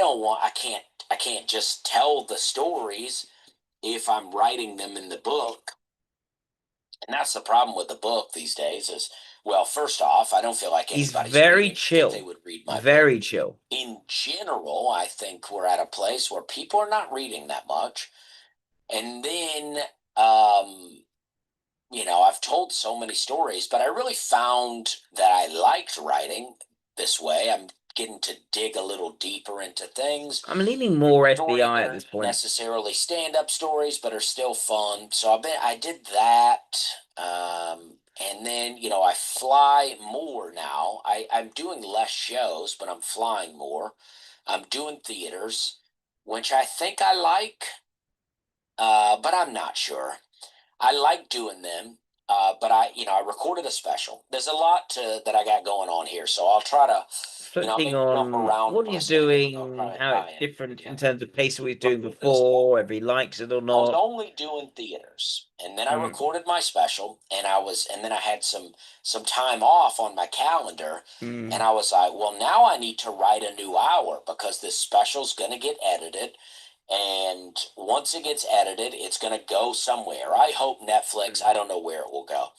can't just tell the stories if I'm writing them in the book. And that's the problem with the book these days is, well, first off, I don't feel like anybody's very chill. They would read my very book. Chill. In general, I think we're at a place where people are not reading that much. And then, I've told so many stories, but I really found that I liked writing this way. I'm getting to dig a little deeper into things. I'm leaning more FBI at this point. Necessarily stand-up stories, but are still fun. So I did that. And then, I fly more now. I'm doing less shows, but I'm flying more. I'm doing theaters, which I think I like, but I'm not sure. I like doing them, but I recorded a special. There's a lot that I got going on here, so I'll try to reflecting on what he's doing, how it's different in terms of pace of what he's doing before, whether he likes it or not. I was only doing theaters, and then I recorded my special, and then I had some time off on my calendar, and I was like, well, now I need to write a new hour because this special's going to get edited. And once it gets edited, it's going to go somewhere. I hope Netflix. I don't know where it will go.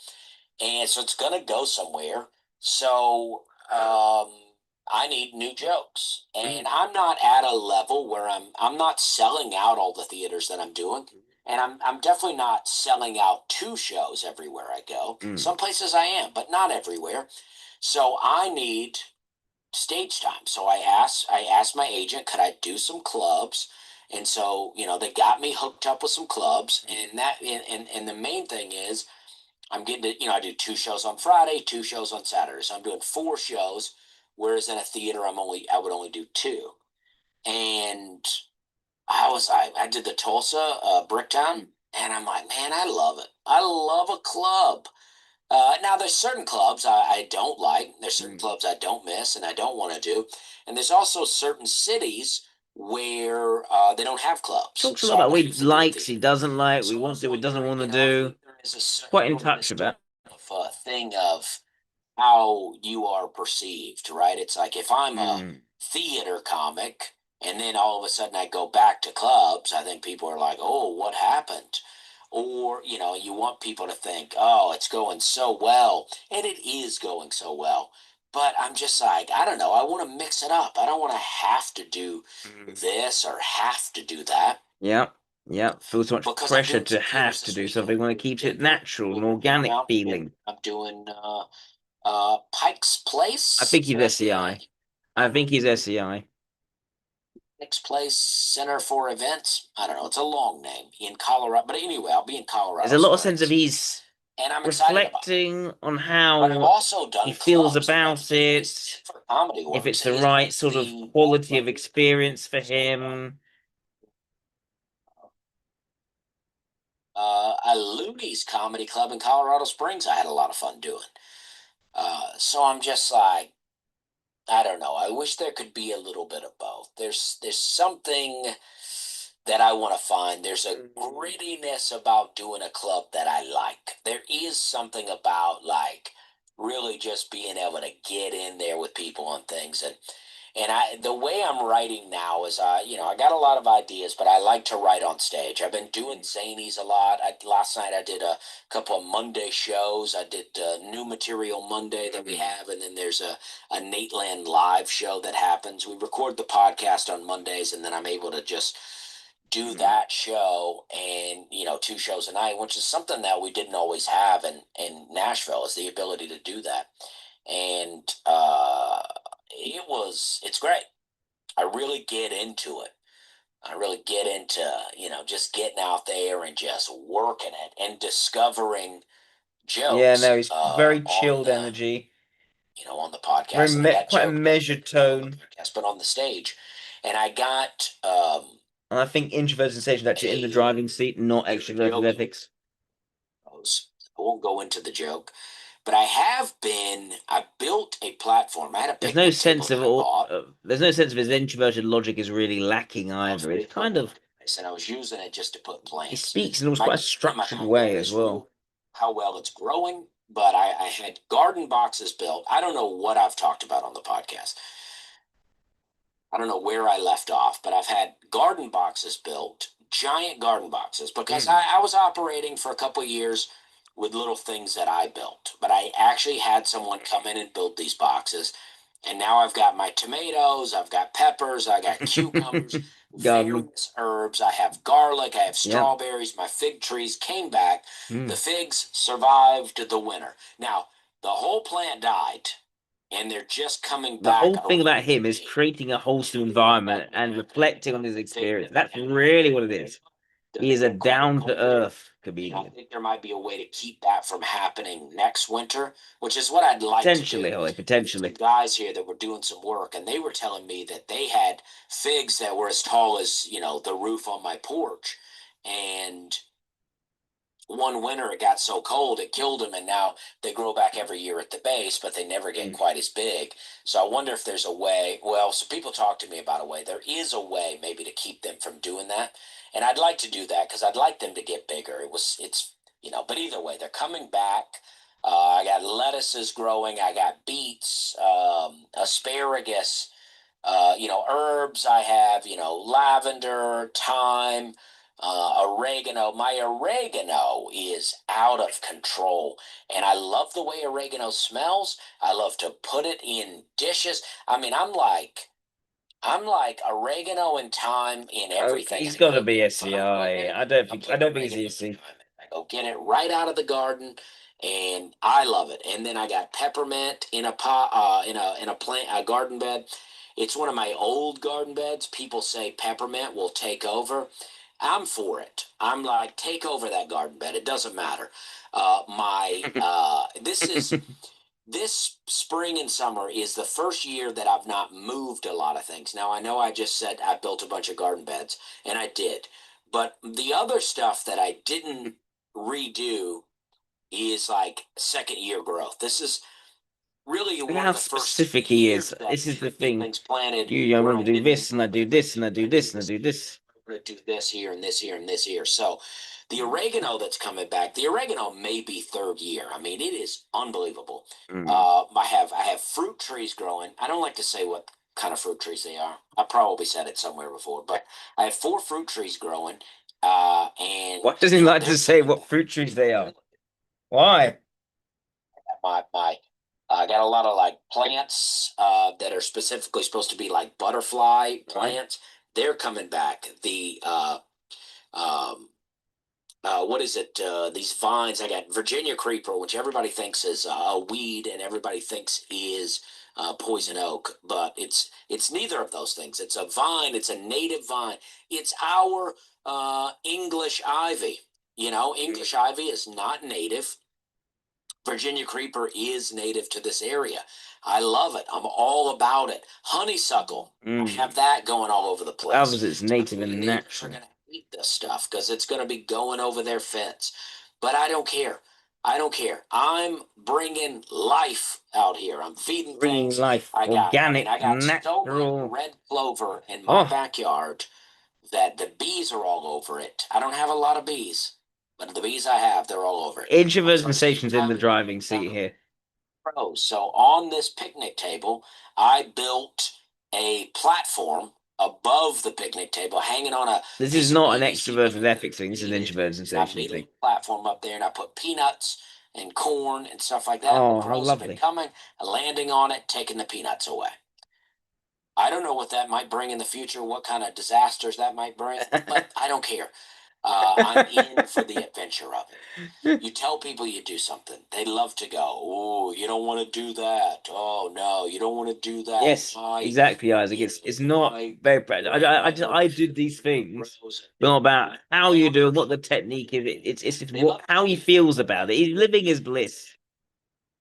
And so it's going to go somewhere. So I need new jokes. And I'm not at a level where I'm not selling out all the theaters that I'm doing. And I'm definitely not selling out 2 shows everywhere I go. Some places I am, but not everywhere. So I need stage time. So I asked my agent, could I do some clubs? And so, they got me hooked up with some clubs, and the main thing is I'm getting to, I do 2 shows on Friday, 2 shows on Saturday. So I'm doing 4 shows, whereas in a theater I would only do 2. And I did the Tulsa Bricktown, and I'm like, man, I love it. I love a club. Now there's certain clubs I don't like. There's certain clubs I don't miss and I don't want to do. And there's also certain cities where they don't have clubs. Talks a So lot about I what he use it for likes, the- he doesn't like, what So he wants to do, what he doesn't want to you know, I do. think there is a certain Quite in sort of touch this about. thing of how you are perceived, right? It's like if I'm a theater comic and then all of a sudden I go back to clubs, I think people are like, oh, what happened? Or, you know, you want people to think, oh, it's going so well. And it is going so well. But I'm just like, I don't know. I want to mix it up. I don't want to have to do this or have to do that. Yeah. Yeah, feels so much Because I'm pressure doing to some have theaters to this do weekend. something when it keeps it Denver, natural and we'll be organic out, feeling. I'm doing Pike's Place. I think he's SEI. I think he's SEI. Pike's Place Center for Events. I don't know. It's a long name in Colorado. But anyway, I'll be in Colorado. There's a lot of sense Springs, of he's and I'm excited about it. reflecting on But I've how also done he feels clubs. about it, For Comedy if Works. it's the right sort of quality of experience for him. A Looney's Comedy Club in Colorado Springs, I had a lot of fun doing. So I'm just like, I don't know. I wish there could be a little bit of both. There's something that I want to find. There's a grittiness about doing a club that I like. There is something about like really just being able to get in there with people on things. And the way I'm writing now is, you know, I got a lot of ideas, but I like to write on stage. I've been doing zanies a lot. Last night I did a couple of Monday shows. I did New Material Monday that we have, and then there's a Nate Land live show that happens. We record the podcast on Mondays, and then I'm able to just do that show and, you know, 2 shows a night, which is something that we didn't always have in Nashville, is the ability to do that. And it's great. I really get into it. I really get into, you know, just getting out there and just working it and discovering jokes. Yeah, no, he's very on chilled the, energy. you know, on the podcast. Very And I got quite a jokes measured tone. podcast, but on the stage. And I got And I think introverts and stations actually in the driving seat, not extroverted joke. ethics. I won't go into the joke, but I built a platform. I had a There's no picnic sense table of that I bought. there's no sense of his introverted logic is really lacking either. It's kind of, I said I was using it just to put plans. he speaks in almost quite a structured way as well. How well it's growing, but I had garden boxes built. I don't know what I've talked about on the podcast. I don't know where I left off, but I've had garden boxes built, giant garden boxes, because I was operating for a couple of years with little things that I built. But I actually had someone come in and build these boxes. And now I've got my tomatoes, I've got peppers, I got cucumbers, various herbs, I have garlic, I have strawberries, my fig trees came back. The figs survived the winter. Now, the whole plant died, and they're just coming back. The whole thing about him is creating a wholesome environment and reflecting on his experience. That's really what it is. He is a down-to-earth comedian. I think there might be a way to keep that from happening next winter, which is what I'd like Potentially, to do. Holly, potentially. Some guys here that were doing some work, and they were telling me that they had figs that were as tall as, you know, the roof on my porch. And one winter it got so cold it killed them, and now they grow back every year at the base, but they never get quite as big. So I wonder if there's a way. Well, so people talk to me about a way. There is a way maybe to keep them from doing that, and I'd like to do that because I'd like them to get bigger. It's you know, but either way, they're coming back. I got lettuces growing. I got beets, asparagus. You know, herbs. I have, you know, lavender, thyme, oregano. My oregano is out of control, and I love the way oregano smells. I love to put it in dishes. I mean, I'm like oregano and thyme in everything. He's got to be SEI. I don't think he's EC. I go get it right out of the garden, and I love it. And then I got peppermint in a pot, in a plant, a garden bed. It's one of my old garden beds. People say peppermint will take over. I'm for it. I'm like, take over that garden bed. It doesn't matter. This spring and summer is the first year that I've not moved a lot of things. Now, I know I just said I built a bunch of garden beds, and I did. But the other stuff that I didn't redo is like second year growth. This is really Look one how of the first specific he years is. that This is the these thing. things planted. I where want to do didn't this, and I do know this, and I do this, and I do this. I'm going to do this here and this here and this here. So the oregano that's coming back, the oregano may be third year. I mean, it is unbelievable. Mm. I have fruit trees growing. I don't like to say what kind of fruit trees they are. I probably said it somewhere before, but I have 4 fruit trees growing. And Why does he like to say what fruit trees they are? Why? My I got a lot of like plants that are specifically supposed to be like butterfly plants. They're coming back. The um, what is it? These vines. I got Virginia creeper, which everybody thinks is a weed, and everybody thinks is poison oak, but it's neither of those things. It's a vine. It's a native vine. It's our English ivy. You know, English ivy is not native. Virginia creeper is native to this area. I love it. I'm all about it. Honeysuckle. I have that going all over the place. Obviously, it's native and Neighbors natural. are going to hate this stuff because it's going to be going over their fence. But I don't care. I don't care. I'm bringing life out here. I'm feeding Bringing things. life, I got organic, so much natural. red clover in my Oh, backyard that the bees are all over it. I don't have a lot of bees, but the bees I have, they're all over it. introverted sensations in the driving seat here. Pros. So on this picnic table, I built a platform above the picnic table, hanging on a. This piece is of not an PVC extroverted ethics thing. This is an introverted I sensation made a thing. platform up there, and I put peanuts and corn and stuff like that. Oh, The how crows have been lovely. coming, landing on it, taking the peanuts away. I don't know what that might bring in the future, what kind of disasters that might bring, but I don't care. I'm in for the adventure of it. You tell people you do something, they love to go, oh, you don't want to do that. Oh, no, you don't want to do that. Yes, exactly, Isaac. It's not very practical. I did these things, but not about how you do it, what the technique is. It's what how he feels about it. He's living his bliss.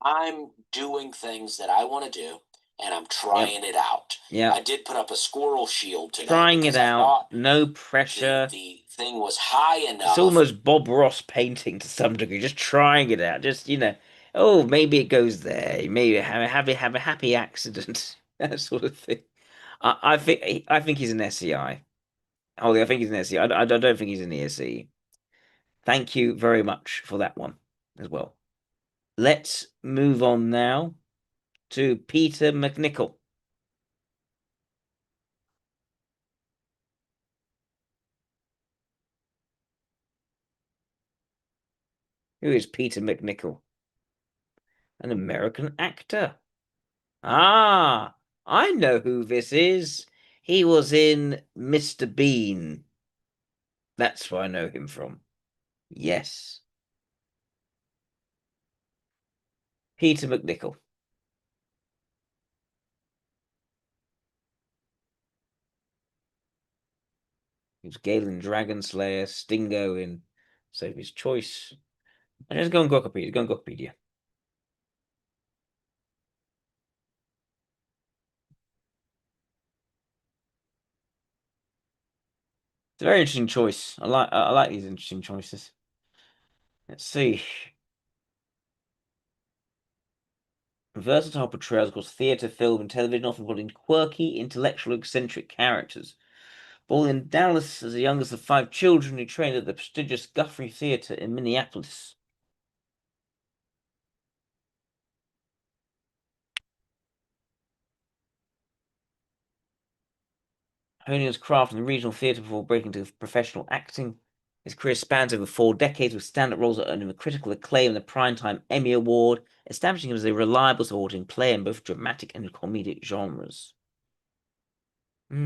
I'm doing things that I want to do, and I'm trying it out. Yeah, I did put up a squirrel shield today. trying it because I out. thought No pressure. the thing was high enough. It's almost Bob Ross painting to some degree. Just trying it out. Just oh, maybe it goes there. Maybe have a happy accident. That sort of thing. I think he's an SCI. Holly, I think he's an SCI. I don't think he's an ESC. Thank you very much for that one as well. Let's move on now to Peter McNichol. Who is Peter McNichol? An American actor. Ah, I know who this is. He was in Mr. Bean. That's where I know him from. Yes. Peter McNichol. He was Galen Dragonslayer, Stingo in Sophie's Choice. And just go on Wikipedia. Go on Wikipedia. It's a very interesting choice. I like these interesting choices. Let's see. Versatile portrayals across theatre, film, and television, often involving quirky, intellectual, eccentric characters. Born in Dallas as the youngest of 5 children, he trained at the prestigious Guthrie Theatre in Minneapolis. Honing his craft in the regional theatre before breaking into professional acting. His career spans over 4 decades with stand-up roles that earned him critical acclaim and the Primetime Emmy Award, establishing him as a reliable supporting player in both dramatic and comedic genres. He's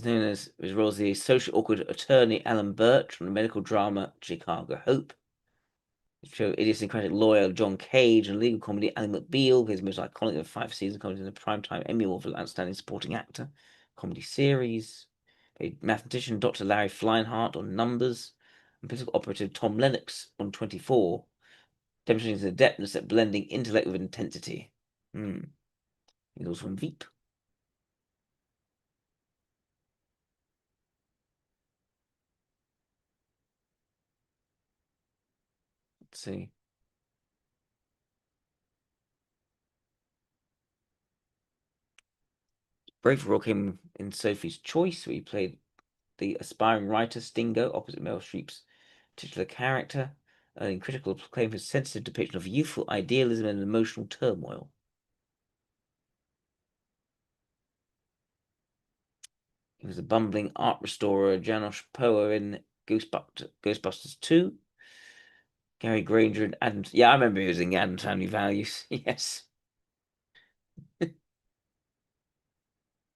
known as his role as the socially awkward attorney Alan Birch from the medical drama Chicago Hope. His show idiosyncratic lawyer John Cage and legal comedy Ally McBeal, his most iconic of 5 seasons, comedy in the Primetime Emmy Award for Outstanding Supporting Actor comedy series. Played mathematician Dr. Larry Fleinhardt on Numbers, and political operative Tom Lennox on 24, demonstrating his adeptness at blending intellect with intensity. He's also from Veep. Let's see. Brave role came in Sophie's Choice, where he played the aspiring writer Stingo, opposite Meryl Streep's titular character, earning critical acclaim for his sensitive depiction of youthful idealism and emotional turmoil. He was a bumbling art restorer, Janosch Poe in Ghostbusters 2. Gary Granger and Adam. Yeah, I remember he was in Adam's Family Values. Yes.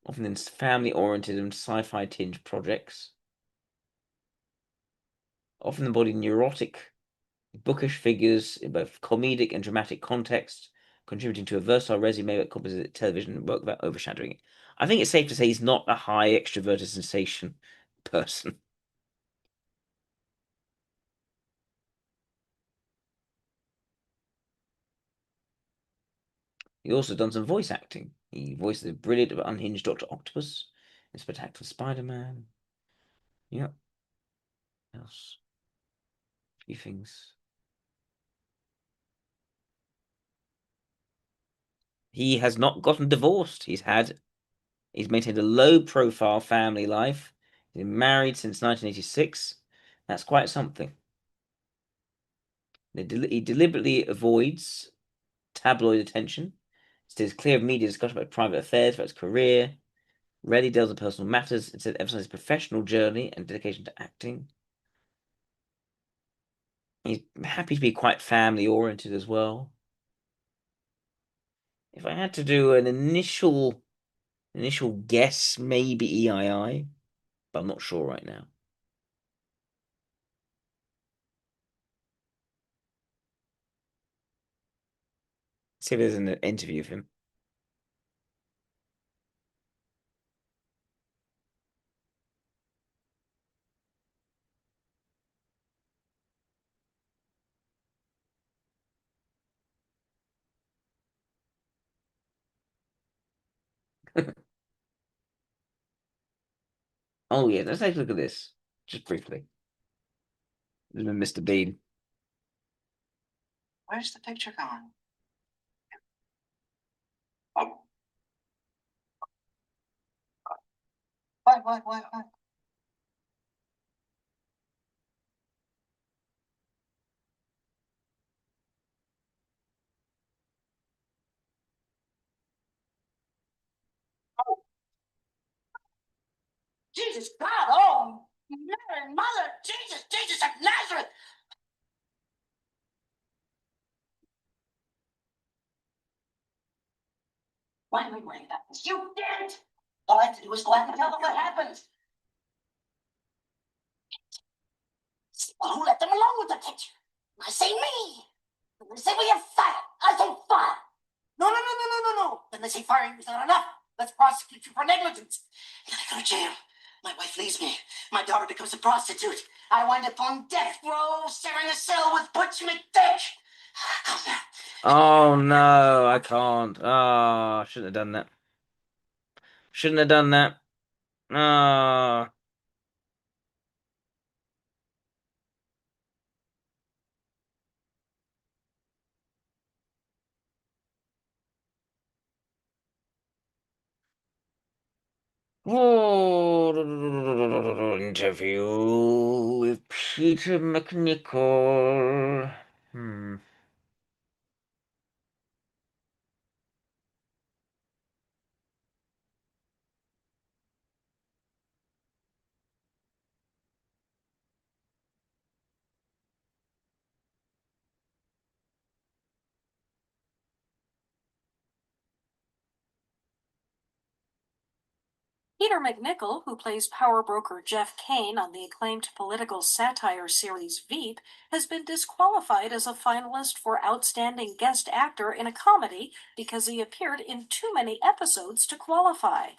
Often in family-oriented and sci-fi tinged projects. Often embodied neurotic, bookish figures in both comedic and dramatic contexts, contributing to a versatile resume that composites television work without overshadowing it. I think it's safe to say he's not a high extroverted sensation person. He's also done some voice acting. He voiced the brilliant but unhinged Dr. Octopus in Spectacular Spider-Man. Yep. What else? A few things. He has not gotten divorced. He's maintained a low-profile family life. He's been married since 1986. That's quite something. He deliberately avoids tabloid attention, stays clear of media discussion about private affairs, about his career, rarely deals in personal matters, instead emphasizes his professional journey and dedication to acting. He's happy to be quite family-oriented as well. If I had to do an initial guess, maybe EII, but I'm not sure right now. See if there's an interview of him. Oh yeah, let's take a look at this just briefly. This is Mr. Bean. Where's the picture gone? Oh. What? Jesus God, oh, Mary, Mother, Jesus of Nazareth. Why are we worrying about this? You did it! All I have to do is go out and tell them what happened. Well, who let them alone with the picture? I say me. They say we have fire. I say fire. No. Then they say firing is not enough. Let's prosecute you for negligence. Then I go to jail. My wife leaves me. My daughter becomes a prostitute. I wind up on death row, sharing a cell with Butch McDick. Come now. Oh no, I can't. Oh, I shouldn't have done that. Shouldn't have done that. Ah. Oh, interview with Peter McNichol. Peter McNichol, who plays power broker Jeff Kane on the acclaimed political satire series Veep, has been disqualified as a finalist for Outstanding Guest Actor in a Comedy because he appeared in too many episodes to qualify.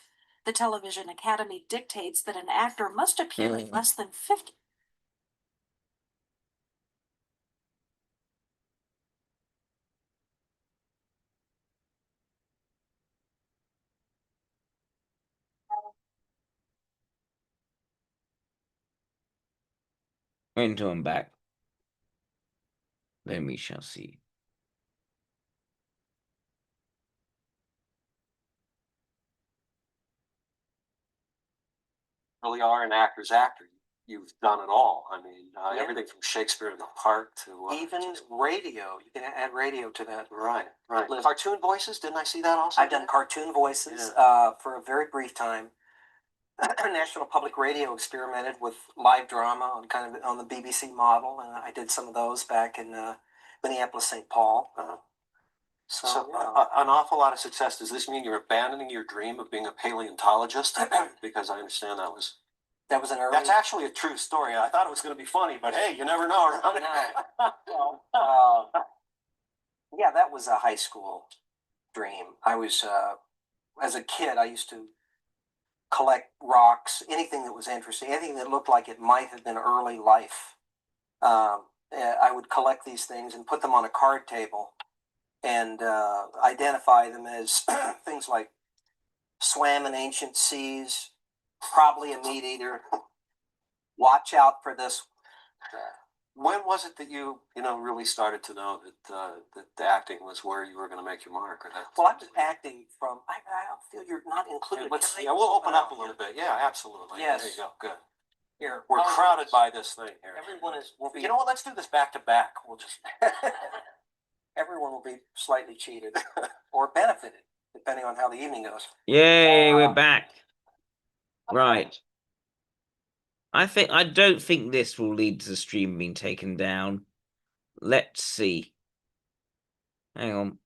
The Television Academy dictates that an actor must appear in less than 50. Wait until I'm back. Then we shall see. really are an actor's actor. You've done it all. I mean, Yeah. everything from Shakespeare in the Park to Even radio. You can add radio to that. right. Cartoon voices. Didn't I see that also? I've done cartoon voices for a very brief time. National Public Radio experimented with live drama on the BBC model, and I did some of those back in Minneapolis, St. Paul. So an awful lot of success. Does this mean you're abandoning your dream of being a paleontologist? Because I understand that was an early. That's actually a true story. I thought it was going to be funny, but hey, you never know. Yeah, that was a high school dream. I was as a kid, I used to collect rocks, anything that was interesting, anything that looked like it might have been early life. I would collect these things and put them on a card table and identify them as things like swam in ancient seas, probably a meat eater. Watch out for this. When was it that you really started to know that the acting was where you were going to make your mark? Or that? Well, I'm just acting from. I feel you're not included. We'll open up a little bit. Yeah, absolutely. Yes. There you go. Good. Here, We're crowded by this thing here. Everyone will be. You know what? Let's do this back to back. We'll just. Everyone will be slightly cheated or benefited, depending on how the evening goes. Yay, we're back. Right. I don't think this will lead to the stream being taken down. Let's see. Hang on.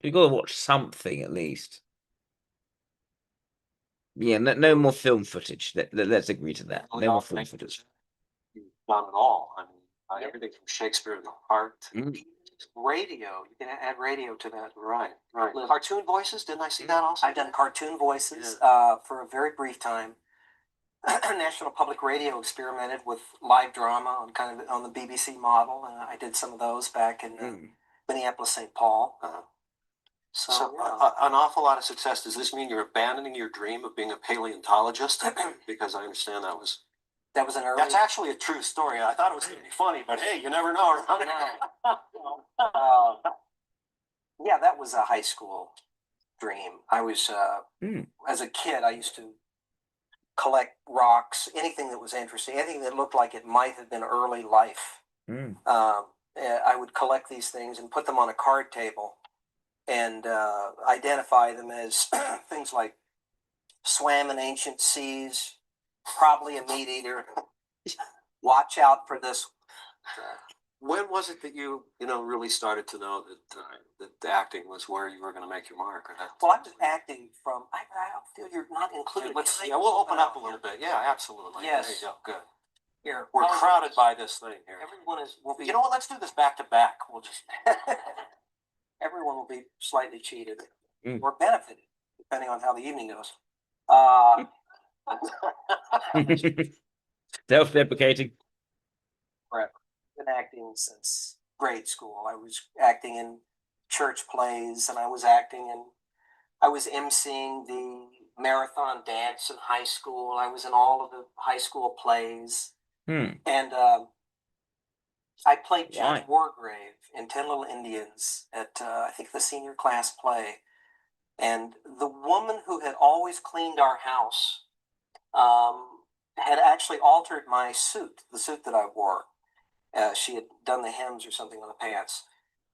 We've got to watch something at least. Yeah, no more film footage. Let's agree to that. No more film footage. You've done it all. I mean, everything from Shakespeare in the Park to radio. You can add radio to that. Right. Cartoon voices. Didn't I see that also? I've done cartoon voices for a very brief time. National Public Radio experimented with live drama on the BBC model, and I did some of those back in Minneapolis, St. Paul. An awful lot of success. Does this mean you're abandoning your dream of being a paleontologist? Because I understand that was an early. That's actually a true story. I thought it was going to be funny, but hey, you never know. Yeah, that was a high school dream. I was as a kid, I used to collect rocks, anything that was interesting, anything that looked like it might have been early life. I would collect these things and put them on a card table and identify them as things like swam in ancient seas, probably a meat eater. Watch out for this. When was it that you really started to know that the acting was where you were going to make your mark? Or that? Well, I'm just acting from. I feel you're not included. We'll open up a little bit. Yeah, absolutely. Yes. There you go. Good. Here, we're crowded by this thing here. Everyone will be. You know what? Let's do this back to back. We'll just. Everyone will be slightly cheated or benefited, depending on how the evening goes. Self-deprecating. Forever. Been acting since grade school. I was acting in church plays, and I was emceeing the marathon dance in high school. I was in all of the high school plays. And I played Judge Wargrave in 10 Little Indians at, I think, the senior class play. And the woman who had always cleaned our house had actually altered my suit, the suit that I wore. She had done the hems or something on the pants.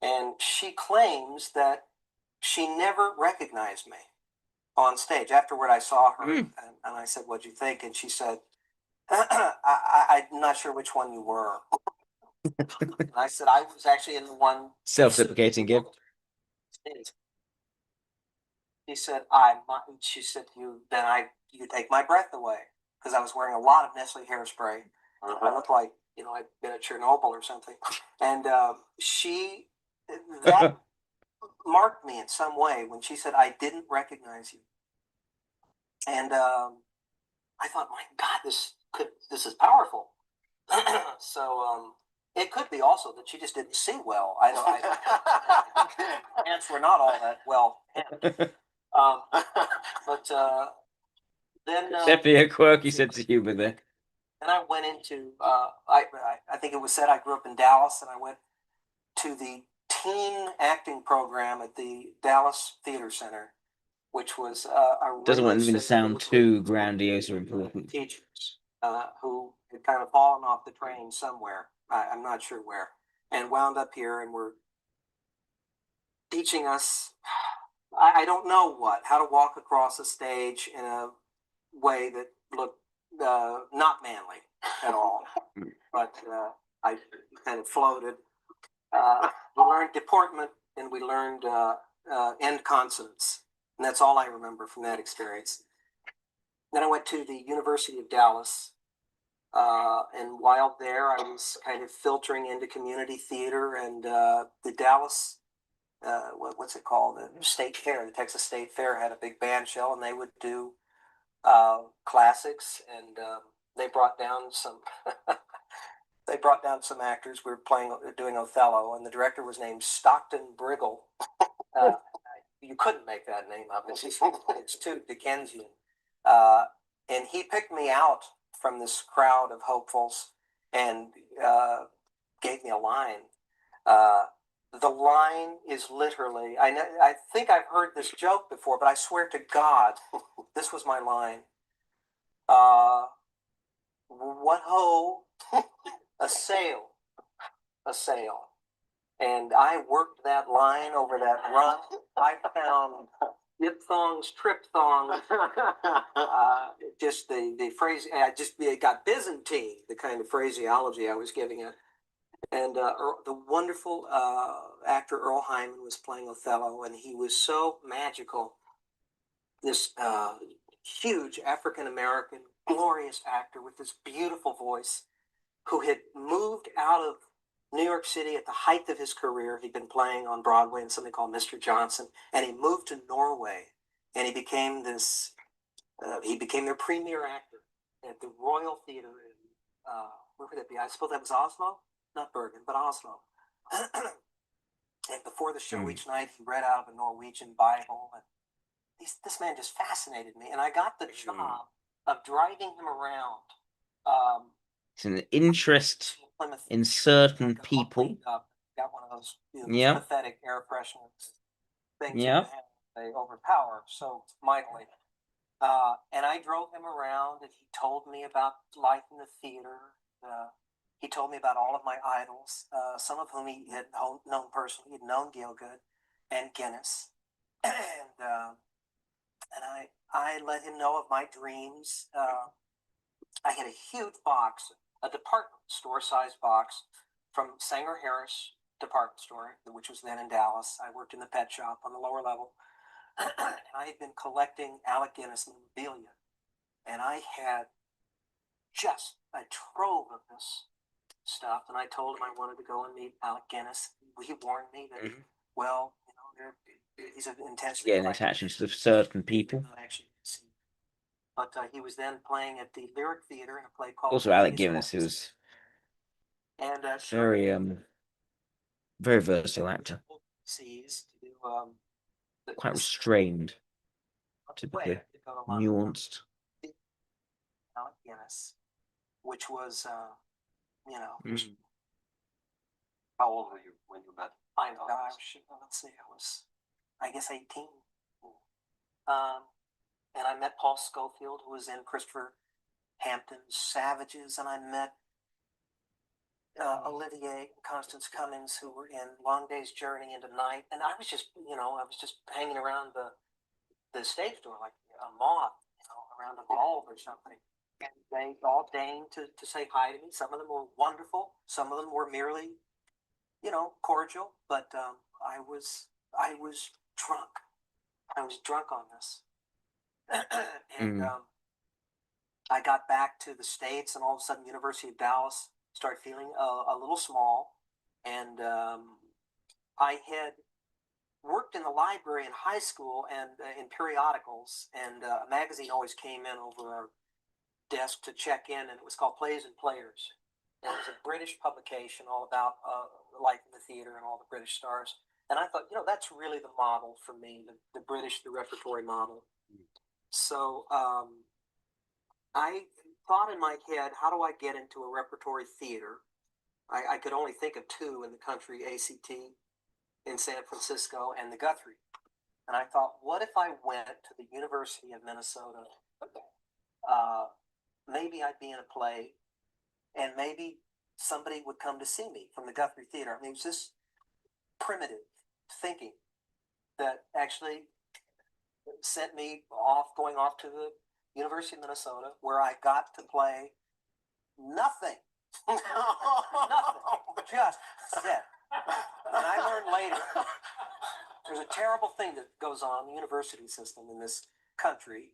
And she claims that she never recognized me on stage. Afterward, I saw her, and I said, "What'd you think?" And she said, I'm not sure which one you were. And I said, I was actually in the one. Self-deprecating gift. She said, you take my breath away. Because I was wearing a lot of Nestle hairspray. I looked like, I'd been at Chernobyl or something. And that marked me in some way when she said, I didn't recognize you. And I thought, my God, this is powerful. So it could be also that she just didn't see well. Ants were not all that well. But then definitely a quirky sense of humor there. And I went into I think it was said I grew up in Dallas, and I went to the teen acting program at the Dallas Theater Center, which was a Doesn't want anything to really sound too grandiose or important. teachers who had kind of fallen off the train somewhere. I'm not sure where, and wound up here and were teaching us. I don't know how to walk across a stage in a way that looked not manly at all, but I kind of floated. We learned deportment and we learned end consonants, and that's all I remember from that experience. Then I went to the University of Dallas, and while there, I was kind of filtering into community theater and the Dallas. What's it called? The State Fair, the Texas State Fair had a big band shell, and they would do classics, and they brought down some. They brought down some actors. We were doing Othello, and the director was named Stockton Briggle. You couldn't make that name up. It's too Dickensian. And he picked me out from this crowd of hopefuls and gave me a line. The line is literally, I think I've heard this joke before, but I swear to God, this was my line. What ho, a sail. And I worked that line over that run. I found diphthongs, triphthongs, just the phrase, it got Byzantine, the kind of phraseology I was giving it. And the wonderful actor Earl Hyman was playing Othello, and he was so magical. This huge African-American, glorious actor with this beautiful voice who had moved out of New York City at the height of his career. He'd been playing on Broadway in something called Mr. Johnson, and he moved to Norway, and he became their premier actor at the Royal Theatre in, where would that be? I suppose that was Oslo? Not Bergen, but Oslo. And before the show each night, he read out of a Norwegian Bible, and this man just fascinated me, and I got the job of driving him around. It's an interest in certain people. Got one of those pathetic air freshener things. They overpower so mightily. And I drove him around, and he told me about life in the theater. He told me about all of my idols, some of whom he had known personally. He'd known Gielgud and Guinness, and I let him know of my dreams. I had a huge box, a department store-sized box from Sanger Harris department store, which was then in Dallas. I worked in the pet shop on the lower level. And I had been collecting Alec Guinness memorabilia, and I had just a trove of this stuff. And I told him I wanted to go and meet Alec Guinness. He warned me that, well, he's an intense. Getting attached to certain people. But he was then playing at the Lyric Theater in a play called. Also, Alec Guinness, who was very very versatile actor. Quite restrained, typically nuanced. Alec Guinness, which was, How old were you when you met? Let's see, I guess 18. And I met Paul Schofield, who was in Christopher Hampton's Savages, and I met Olivier and Constance Cummings, who were in Long Day's Journey into Night, and I was just hanging around the stage door like a moth, around a bulb or something. And they all deigned to say hi to me. Some of them were wonderful. Some of them were merely, cordial. But I was drunk. I was drunk on this. And I got back to the States, and all of a sudden, University of Dallas started feeling a little small. And I had worked in the library in high school and in periodicals, and a magazine always came in over our desk to check in, and it was called Plays and Players. And it was a British publication all about life in the theater and all the British stars. And I thought, that's really the model for me, the British, the repertory model. So I thought in my head, how do I get into a repertory theater? I could only think of two in the country, ACT in San Francisco and the Guthrie And I thought, what if I went to the University of Minnesota? Maybe I'd be in a play, and maybe somebody would come to see me from the Guthrie Theater. I mean, it was this primitive thinking that actually sent me going off to the University of Minnesota, where I got to play nothing. Nothing. Just sit. And I learned later, there's a terrible thing that goes on in the university system in this country,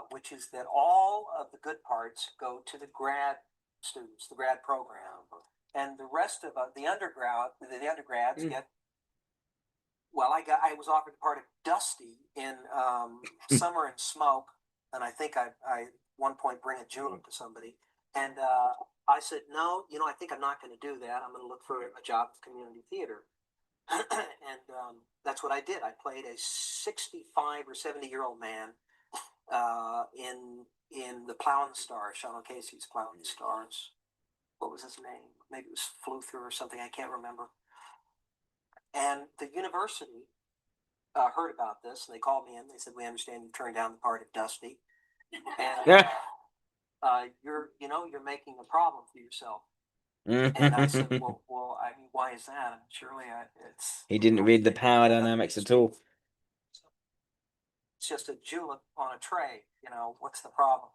which is that all of the good parts go to the grad students, the grad program, and the rest of the undergrads get. Well, I was offered part of Dusty in Summer and Smoke, and I think I one point bring a julep to somebody, and I said no, I think I'm not going to do that. I'm going to look for a job with community theater, and that's what I did. I played a 65 or 70-year-old man in the Plow and the Stars, Sean O'Casey's Plow and the Stars. What was his name? Maybe it was Fluther or something. I can't remember. And the university heard about this, and they called me in. They said, "We understand you turned down the part of Dusty, and you're making a problem for yourself." And I said, "Well, I mean, why is that? I mean, surely it's." He didn't read the power dynamics at all. It's just a julep on a tray. What's the problem?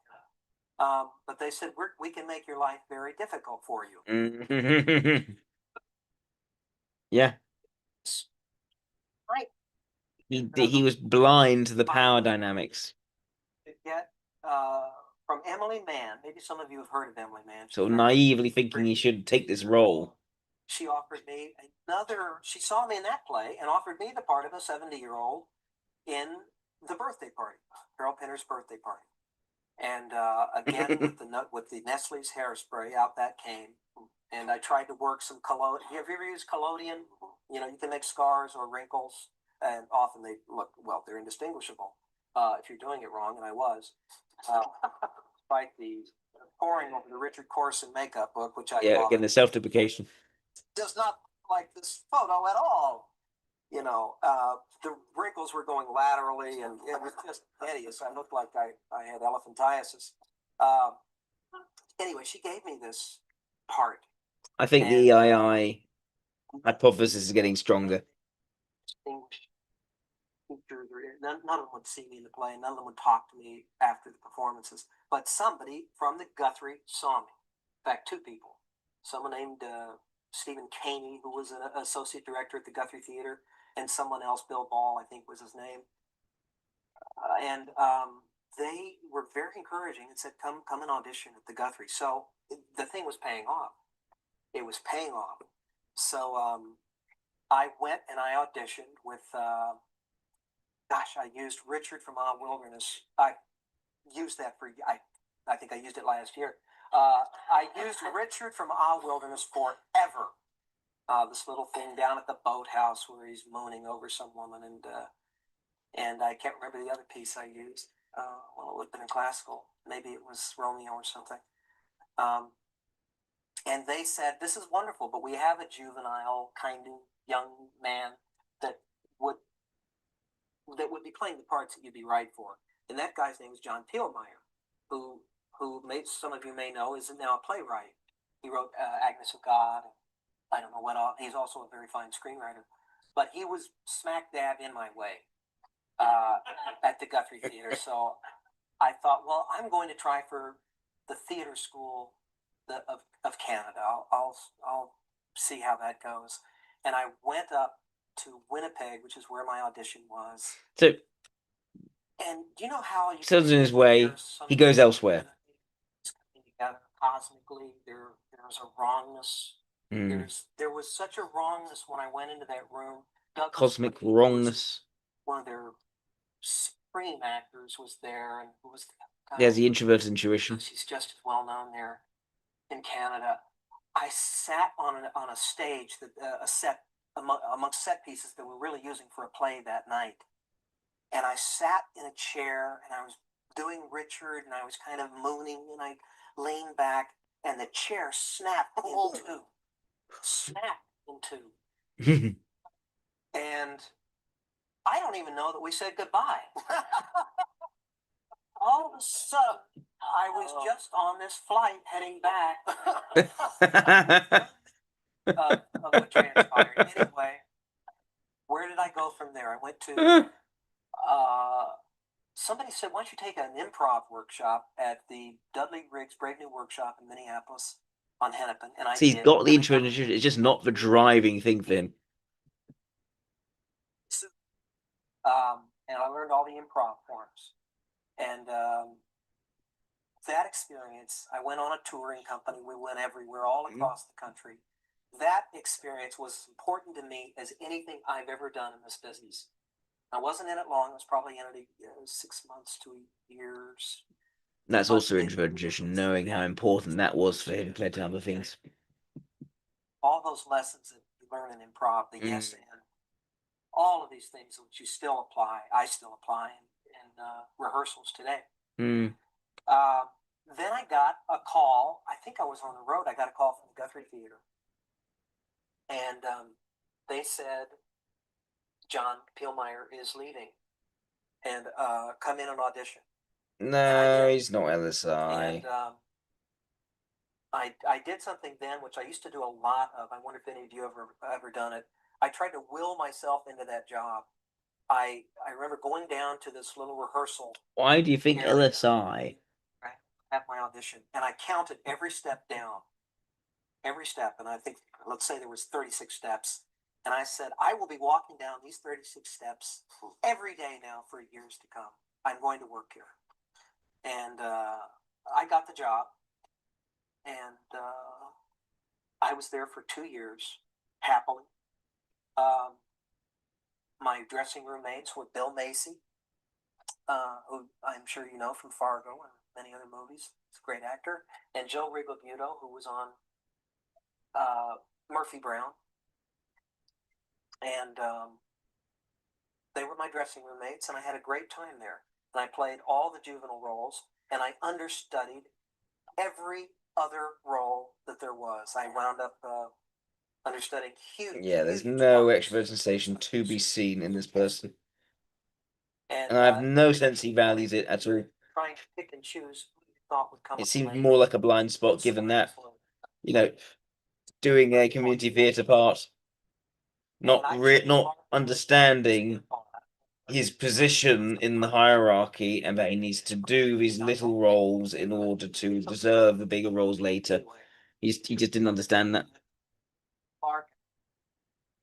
But they said we can make your life very difficult for you. Yeah. Right. He was blind to the power dynamics. Get from Emily Mann. Maybe some of you have heard of Emily Mann. So naively thinking he should take this role. She offered me she saw me in that play and offered me the part of a 70-year-old in The Birthday Party, Harold Pinter's Birthday Party. And again, with the Nestle's hairspray, out that came. And I tried to work some collodion. Have you ever used collodion? You can make scars or wrinkles, and often they look, well, they're indistinguishable if you're doing it wrong, and I was. Despite the poring over the Richard Corson makeup book, which I love. Again, the self-deprecation. Does not like this photo at all. The wrinkles were going laterally, and it was just hideous. I looked like I had elephantiasis. Anyway, she gave me this part. I think the EII hypothesis is getting stronger. None of them would see me in the play. None of them would talk to me after the performances. But somebody from the Guthrie saw me. In fact, two people. Someone named Stephen Caney, who was an associate director at the Guthrie Theater, and someone else, Bill Ball, I think was his name. And they were very encouraging and said, come and audition at the Guthrie. So the thing was paying off. It was paying off. So I went and I auditioned with, I used Richard from Our Wilderness. I used that I think I used it last year. I used Richard from Our Wilderness forever. This little thing down at the boathouse where he's mooning over some woman, and I can't remember the other piece I used. Well, it would have been in classical. Maybe it was Romeo or something. And they said, "This is wonderful, but we have a juvenile kind of young man that would be playing the parts that you'd be right for." And that guy's name was John Pillmeyer, who some of you may know is now a playwright. He wrote Agnes of God. I don't know what all. He's also a very fine screenwriter, but he was smack dab in my way at the Guthrie Theater. So I thought, well, I'm going to try for the theater school of Canada. I'll see how that goes. And I went up to Winnipeg, which is where my audition was. So, and do you know how you in his way, he goes elsewhere. Together cosmically, there's a wrongness. There was such a wrongness when I went into that room. Cosmic wrongness. One of their supreme actors was there, and who was the introverted intuition. She's just as well known there in Canada. I sat on a stage that a set amongst set pieces that we're really using for a play that night, and I sat in a chair and I was doing Richard, and I was kind of mooning, and I leaned back, and the chair snapped in two. And I don't even know that we said goodbye. All of a sudden, I was just on this flight heading back of what transpired. Anyway, where did I go from there? I went to somebody said, why don't you take an improv workshop at the Dudley Riggs Brave New Workshop in Minneapolis on Hennepin? And I So he's did. got the introduction. It's just not the driving thing for him. And I learned all the improv forms. And that experience, I went on a touring company. We went everywhere, all across the country. That experience was as important to me as anything I've ever done in this business. I wasn't in it long. I was probably in it 6 months to years. That's also introduction, knowing how important that was for him compared to other things. All those lessons that you learn in improv, the yes and, all of these things which you still apply, I still apply in rehearsals today. Then I got a call. I think I was on the road. I got a call from the Guthrie Theater. And they said, John Peelmeyer is leaving. And come in and audition. No, he's not LSI. And I did something then, which I used to do a lot of. I wonder if any of you ever done it. I tried to will myself into that job. I remember going down to this little rehearsal. Why do you think LSI? At my audition, and I counted every step down. Every step, and I think, let's say there was 36 steps. And I said, I will be walking down these 36 steps every day now for years to come. I'm going to work here. And I got the job. And I was there for 2 years, happily. My dressing room mates were Bill Macy, who I'm sure you know from Fargo and many other movies. He's a great actor. And Joe Rigobuto, who was on Murphy Brown. And they were my dressing room mates, and I had a great time there. And I played all the juvenile roles, and I understudied every other role that there was. I wound up understudying huge. Yeah, there's no extroversion station to be seen in this person. And I have no sense he values it at all. Trying to pick and choose who you thought would come. It seems more like a blind spot, given that, you know, doing a community theatre part, not understanding his position in the hierarchy, and that he needs to do these little roles in order to deserve the bigger roles later. He just didn't understand that.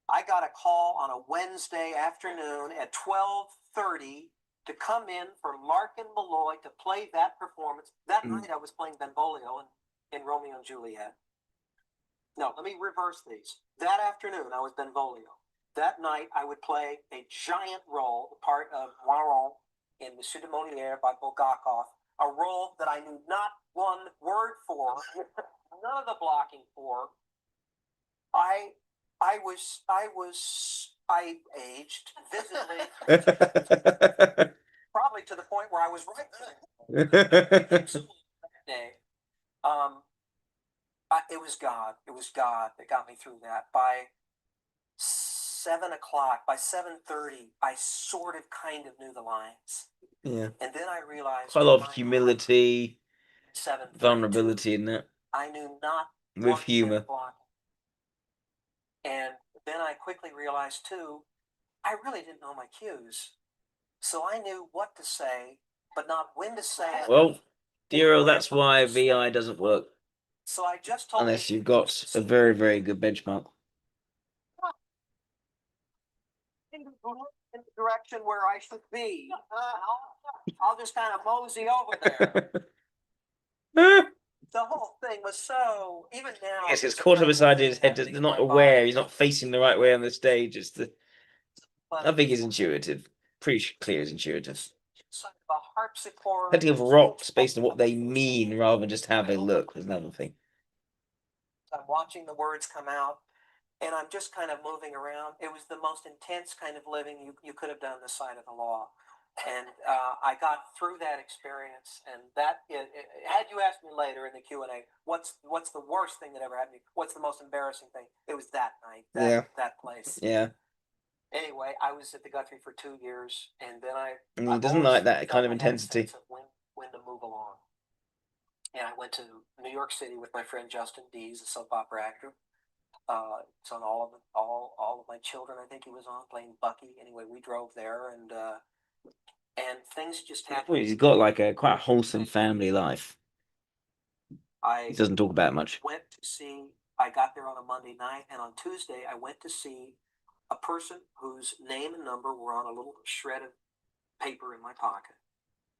I got a call on a Wednesday afternoon at 12:30 to come in for Larkin Malloy to play that performance. That night I was playing Benvolio in Romeo and Juliet. No, let me reverse these. That afternoon I was Benvolio. That night I would play a giant role, the part of Warren in Monsieur de Molière by Bulgakov, a role that I knew not one word for, none of the blocking for. I aged visibly, probably to the point where I was right that day. It was God. It was God that got me through that. By 7 o'clock, by 7:30, I sort of kind of knew the lines. Yeah. And then I realized quite a lot of humility, vulnerability in that. I knew not with humor. And then I quickly realized too, I really didn't know my cues. So I knew what to say, but not when to say it. Well, Dero, that's why VI doesn't work. So I just told unless you've got a very, very good benchmark. In the direction where I should be. I'll just kind of mosey over there. The whole thing was so, even now. Yes, it's caught up beside his head. He's not aware. He's not facing the right way on the stage. It's the. I think it's intuitive. Pretty clear it's intuitive. Plenty of rocks based on what they mean rather than just how they look is another thing. I'm watching the words come out, and I'm just kind of moving around. It was the most intense kind of living you could have done this side of the law. And I got through that experience, and that had you asked me later in the Q&A, what's the worst thing that ever happened to you? What's the most embarrassing thing? It was that night, that place. Yeah. Anyway, I was at the Guthrie for 2 years, and then And I've he doesn't always like that felt kind of I had a intensity. sense of when to move along. And I went to New York City with my friend Justin Dees, a soap opera actor. It's on all of my children. I think he was on playing Bucky. Anyway, we drove there, and things just happened. He's got like a quite a wholesome family life. He doesn't talk about it much. I got there on a Monday night, and on Tuesday I went to see a person whose name and number were on a little shred of paper in my pocket.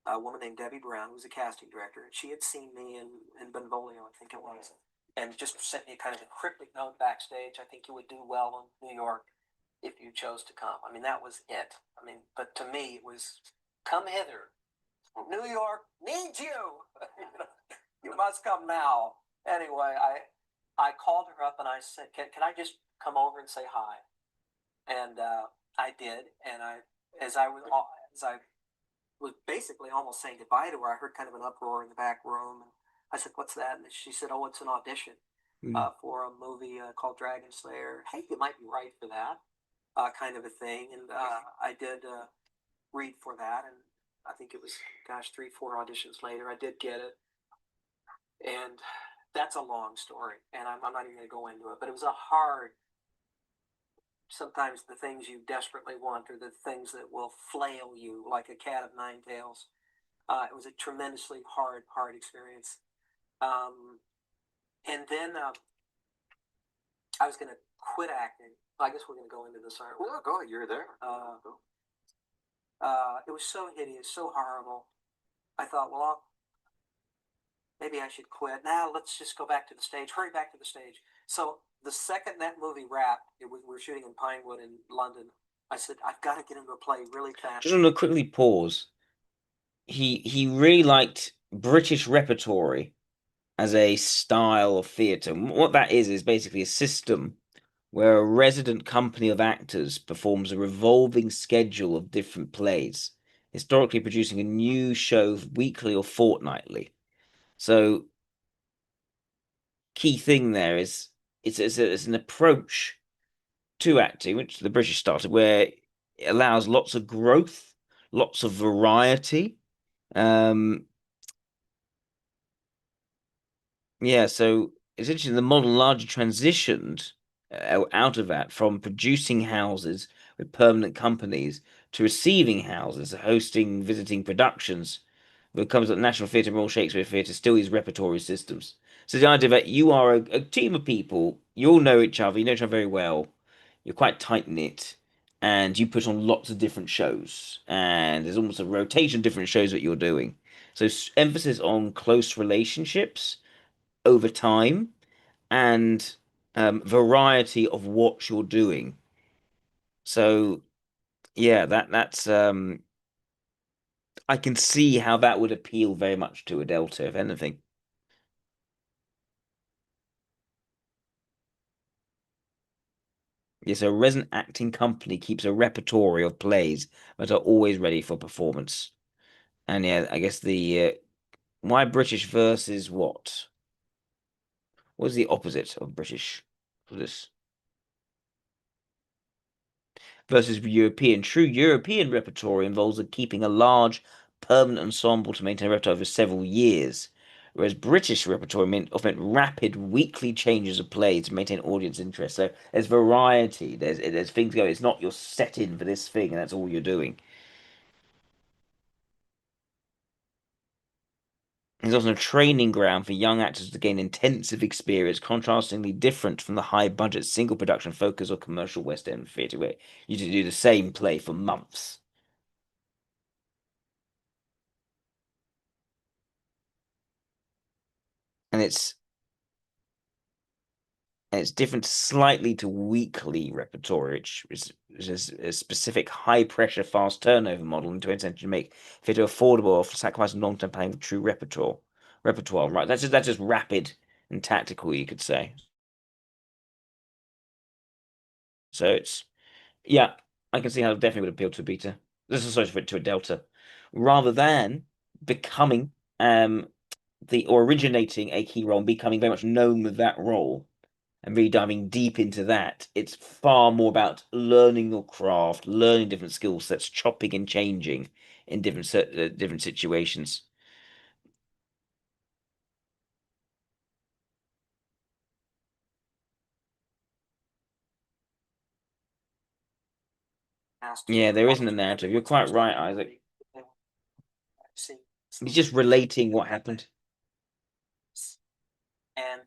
A woman named Debbie Brown, who was a casting director, and she had seen me in Benvolio, I think it was, and just sent me kind of a cryptic note backstage. I think you would do well in New York if you chose to come. I mean, that was it. I mean, but to me, it was come hither. New York needs you. You must come now. Anyway, I called her up and I said, can I just come over and say hi? And I did. And as I was basically almost saying goodbye to her, I heard kind of an uproar in the back room. And I said, what's that? And she said, oh, it's an audition for a movie called Dragon Slayer. Hey, you might be right for that kind of a thing. And I did read for that. And I think it was, 3-4 auditions later, I did get it. And that's a long story. And I'm not even going to go into it. But it was a hard, sometimes the things you desperately want are the things that will flail you like a cat of nine tails. It was a tremendously hard experience. And then I was going to quit acting. I guess we're going to go into this, aren't we? Well, go ahead. You're there. It was so hideous, so horrible. I thought, well, maybe I should quit. Now let's just go back to the stage. Hurry back to the stage. So the second that movie wrapped, we were shooting in Pinewood in London. I said, I've got to get into a play really fast. Just want to quickly pause. He really liked British repertory as a style of theatre. What that is basically a system where a resident company of actors performs a revolving schedule of different plays, historically producing a new show weekly or fortnightly. So, key thing there is it's an approach to acting, which the British started, where it allows lots of growth, lots of variety. Yeah, so essentially the model largely transitioned out of that from producing houses with permanent companies to receiving houses, hosting, visiting productions. It comes at National Theatre and Royal Shakespeare Theatre, still use repertory systems. So the idea that you are a team of people, you all know each other, you know each other very well, you're quite tight knit, and you put on lots of different shows, and there's almost a rotation of different shows that you're doing. So emphasis on close relationships over time and variety of what you're doing. So yeah, that's I can see how that would appeal very much to a Delta, if anything. Yes, a resident acting company keeps a repertory of plays that are always ready for performance. And yeah, I guess the why British versus what? What is the opposite of British for this? Versus European. True European repertory involves keeping a large permanent ensemble to maintain a repertoire over several years, whereas British repertory often rapid weekly changes of plays to maintain audience interest. So there's variety, there's things going. It's not you're set in for this thing and that's all you're doing. There's also a training ground for young actors to gain intensive experience, contrastingly different from the high budget single production focus or commercial West End theatre where you do the same play for months. And it's different slightly to weekly repertory, which is a specific high pressure, fast turnover model in the 20th century to make theatre affordable or sacrificing long term planning for true repertoire. Right, that's just rapid and tactical, you could say. So it's yeah, I can see how it definitely would appeal to a beta. This is sorry for it to a delta, rather than becoming the or originating a key role and becoming very much known with that role. and really diving deep into that. It's far more about learning your craft, learning different skill sets, chopping and changing in different situations. Yeah, there isn't a narrative. You're quite right, Isaac. He's just relating what happened. And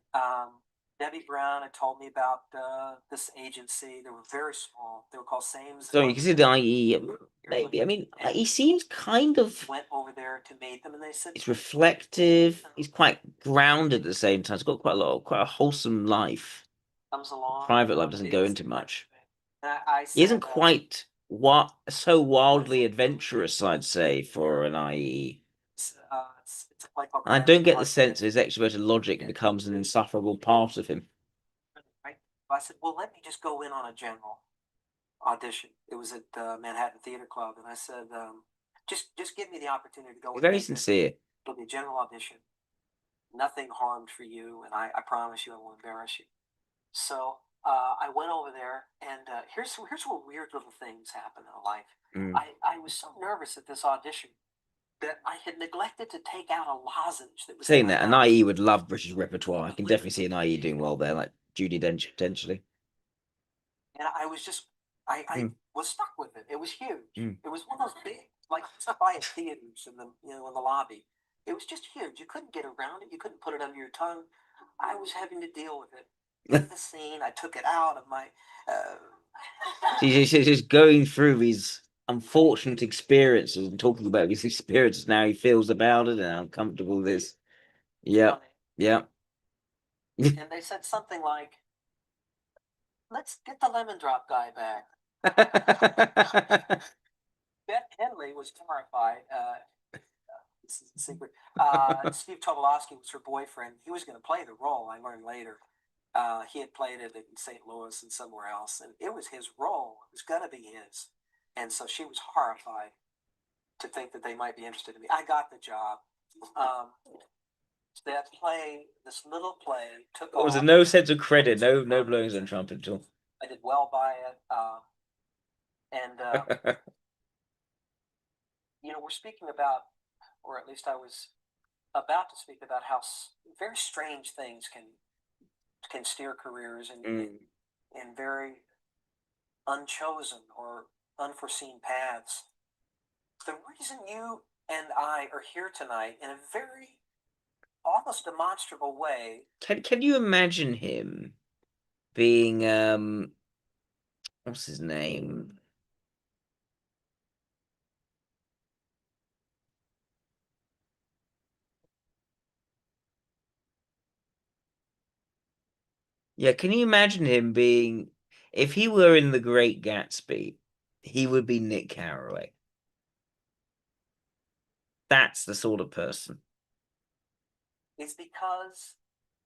Debbie Brown had told me about this agency. They were very small. They were called Sames. So you can see the IE, maybe. I mean, he seems kind of. Went over there to meet them, and they said he's reflective. He's quite grounded at the same time. He's got quite a wholesome life. Comes along. Private life doesn't go into much. I said, He isn't quite so wildly adventurous, I'd say, for an IE. I don't get the sense his extroverted logic becomes an insufferable part of him. I said, well, let me just go in on a general audition. It was at Manhattan Theater Club, and I said, just give me the opportunity to go. He's very sincere. It'll be a general audition. Nothing harmed for you, and I promise you I won't embarrass you. So I went over there, and here's where weird little things happen in life. I was so nervous at this audition that I had neglected to take out a lozenge that was saying that. An IE would love British repertoire. I can definitely see an IE doing well there, like Judi Dench potentially. And I was just, I was stuck with it. It was huge. It was one of those big, like quiet theaters in the in the lobby. It was just huge. You couldn't get around it. You couldn't put it under your tongue. I was having to deal with it. In the scene, I took it out of my. He's just going through his unfortunate experiences and talking about his experiences, now he feels about it and how uncomfortable it is. Yeah. And they said something like, let's get the lemon drop guy back. Beth Henley was terrified. This is a secret. Steve Tobolowsky was her boyfriend. He was going to play the role, I learned later. He had played it in St. Louis and somewhere else, and it was his role. It was going to be his. And so she was horrified to think that they might be interested in me. I got the job. That play, this little play, took off. Was there no sense of credit? No blowings on trumpet at all. I did well by it. We're speaking about, or at least I was about to speak about, how very strange things can steer careers in very unchosen or unforeseen paths. The reason you and I are here tonight in a very almost demonstrable way. Can you imagine him being what's his name? Yeah, can you imagine him being, if he were in The Great Gatsby, he would be Nick Carraway. That's the sort of person. It's because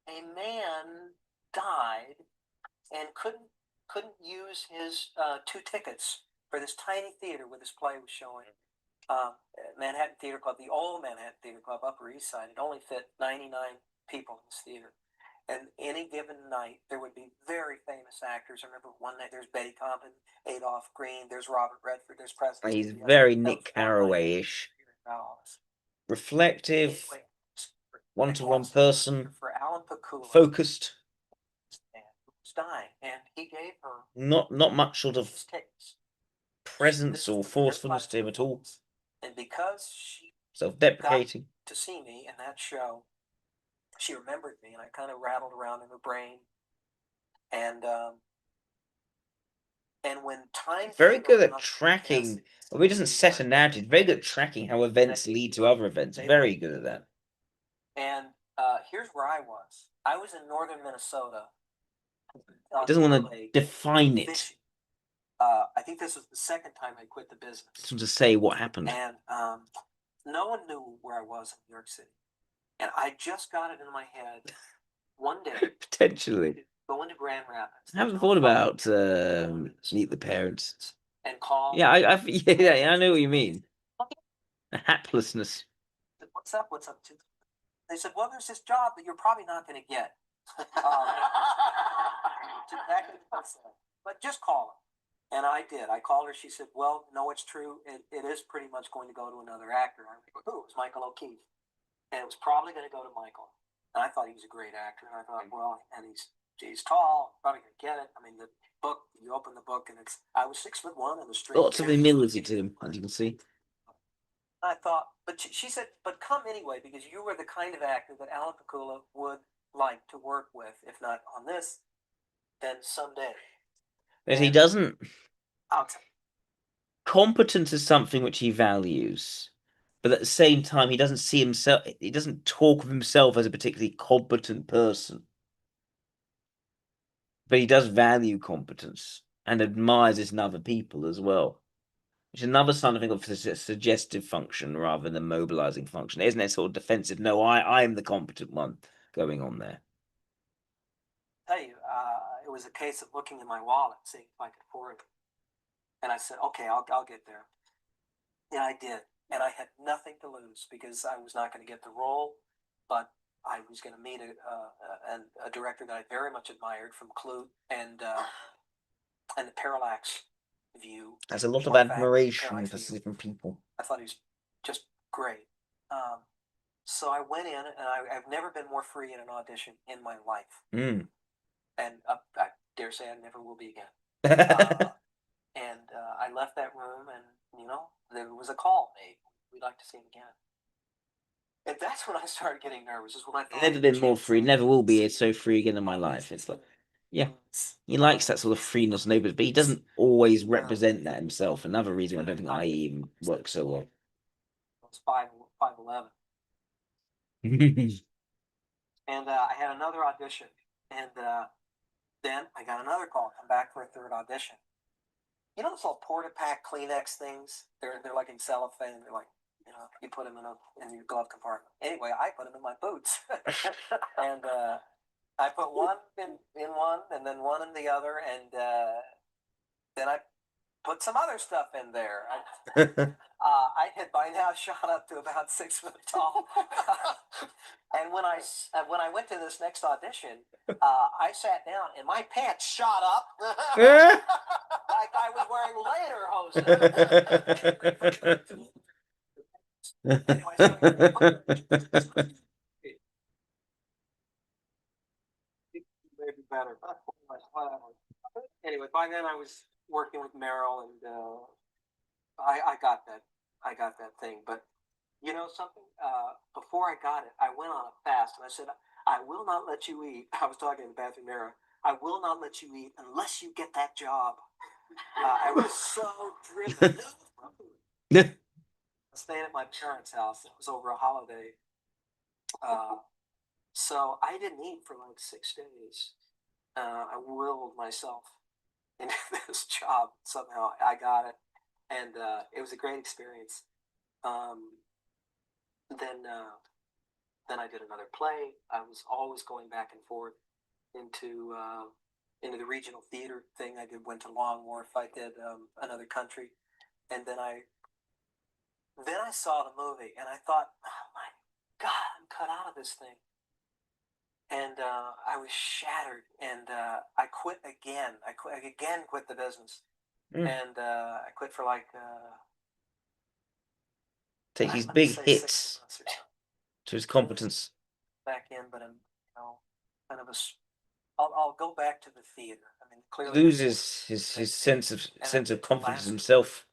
a man died and couldn't use his 2 tickets for this tiny theater where this play was showing. Manhattan Theater Club, the old Manhattan Theater Club, Upper East Side. It only fit 99 people in this theater. And any given night, there would be very famous actors. I remember one night there's Betty Comden, Adolph Green, there's Robert Redford, there's President. He's very Nick Carraway-ish. Reflective, one-to-one person, for Alan Pakula, focused. Was dying, and he gave her not much sort of presence or forcefulness to him at all. And because she self-deprecating to see me in that show, she remembered me, and I kind of rattled around in her brain. And when time very good at tracking, well, he doesn't set a narrative. Very good at tracking how events lead to other events. Very good at that. And here's where I was. I was in northern Minnesota. He doesn't want to define it. I think this was the second time I quit the business. Just want to say what happened. And no one knew where I was in New York City. And I just got it in my head one day. Potentially. Go into Grand Rapids. I haven't thought about Meet the Parents. And call. Yeah, I know what you mean. A haplessness. What's up? They said, well, there's this job that you're probably not going to get. exactly what I said. But just call her. And I did. I called her. She said, well, no, it's true. It is pretty much going to go to another actor. I went, who? It was Michael O'Keefe. And it was probably going to go to Michael. And I thought he was a great actor. And I thought, well, and he's tall, probably going to get it. I mean, the book, you open the book and I was 6'1" on the street. Lots of humility to him, as you can see. I thought, but she said, but come anyway, because you were the kind of actor that Alan Pakula would like to work with, if not on this, then someday. But he doesn't. I'll tell you. Competence is something which he values, but at the same time, he doesn't see himself. He doesn't talk of himself as a particularly competent person. But he does value competence and admires it in other people as well. Which is another sign, I think, of a suggestive function rather than a mobilizing function. Isn't it sort of defensive? No, I'm the competent one going on there. I'll tell you, it was a case of looking in my wallet, seeing if I could afford it. And I said, okay, I'll get there. And I did. And I had nothing to lose because I was not going to get the role, but I was going to meet a director that I very much admired from Clute and the Parallax View. There's a lot of admiration for different people. I thought he was just great. So I went in, and I've never been more free in an audition in my life. Mm. And I dare say I never will be again. And I left that room, and, there was a call made. We'd like to see him again. And that's when I started getting nervous, is when I thought... Never been more free, never will be so free again in my life. It's like, yeah, he likes that sort of freeness, but he doesn't always represent that himself. Another reason I don't think I even work so well. I was 5'11". And I had another audition, and then I got another call, come back for a third audition. You know those little Porta-Pack Kleenex things? They're like in cellophane. They're like, you put them in your glove compartment. Anyway, I put them in my boots, and I put one in one, and then one in the other, and then I put some other stuff in there. I had by now shot up to about 6 foot tall. And when I went to this next audition, I sat down and my pants shot up like I was wearing lederhosen. Maybe better. Anyway, by then I was working with Merrill, and I got that thing. But you know something? Before I got it, I went on a fast, and I said, I will not let you eat. I was talking in the bathroom mirror. I will not let you eat unless you get that job. I was so driven. Staying at my parents' house. It was over a holiday. So I didn't eat for like 6 days. I willed myself into this job. Somehow I got it, and it was a great experience. Then I did another play. I was always going back and forth into the regional theater thing. Went to Long Wharf. I did another country, and then I saw the movie, and I thought, oh my God, I'm cut out of this thing. And I was shattered, and I quit again. I quit the business, and I quit for like take his big hits to his competence. Back in, but I'm kind of I'll go back to the theater. I mean, clearly loses his sense of confidence in himself.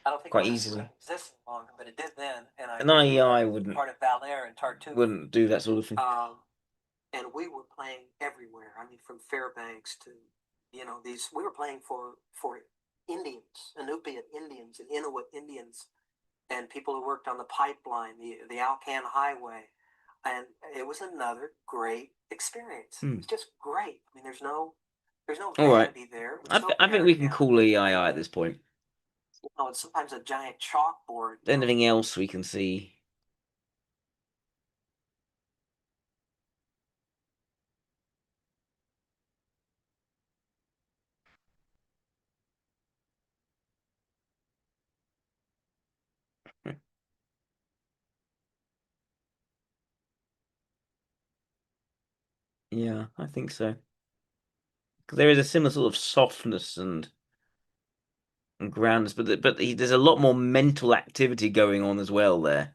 I don't think quite easily. Exists longer, but it did then, and I wouldn't. Part of Bel-Air and Tartuffe. Wouldn't do that sort of thing. And we were playing everywhere. I mean, from Fairbanks to these. We were playing for Indians, Inupiat Indians, and Inuit Indians, and people who worked on the pipeline, the Alcan Highway, and it was another great experience. It's just great. I mean, there's no vanity there. I think we can call EII at this point. It's sometimes a giant chalkboard. Anything else we can see? Yeah, I think so. There is a similar sort of softness and groundness, but there's a lot more mental activity going on as well there.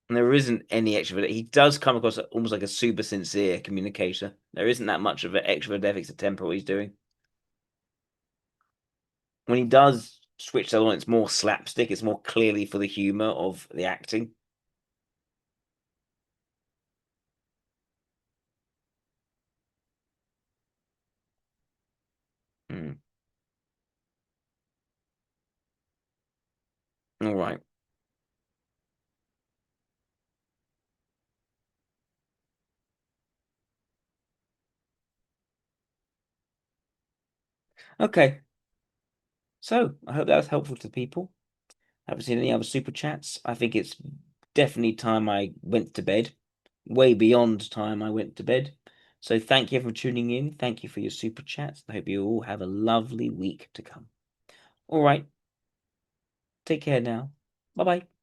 And there isn't any extrovert. He does come across almost like a super sincere communicator. There isn't that much of an extrovert ethics of temper what he's doing. When he does switch that on, it's more slapstick. It's more clearly for the humor of the acting. All right. Okay. So I hope that was helpful to people. Haven't seen any other super chats. I think it's definitely time I went to bed. Way beyond time I went to bed. So thank you for tuning in. Thank you for your super chats. I hope you all have a lovely week to come. All right. Take care now. Bye bye.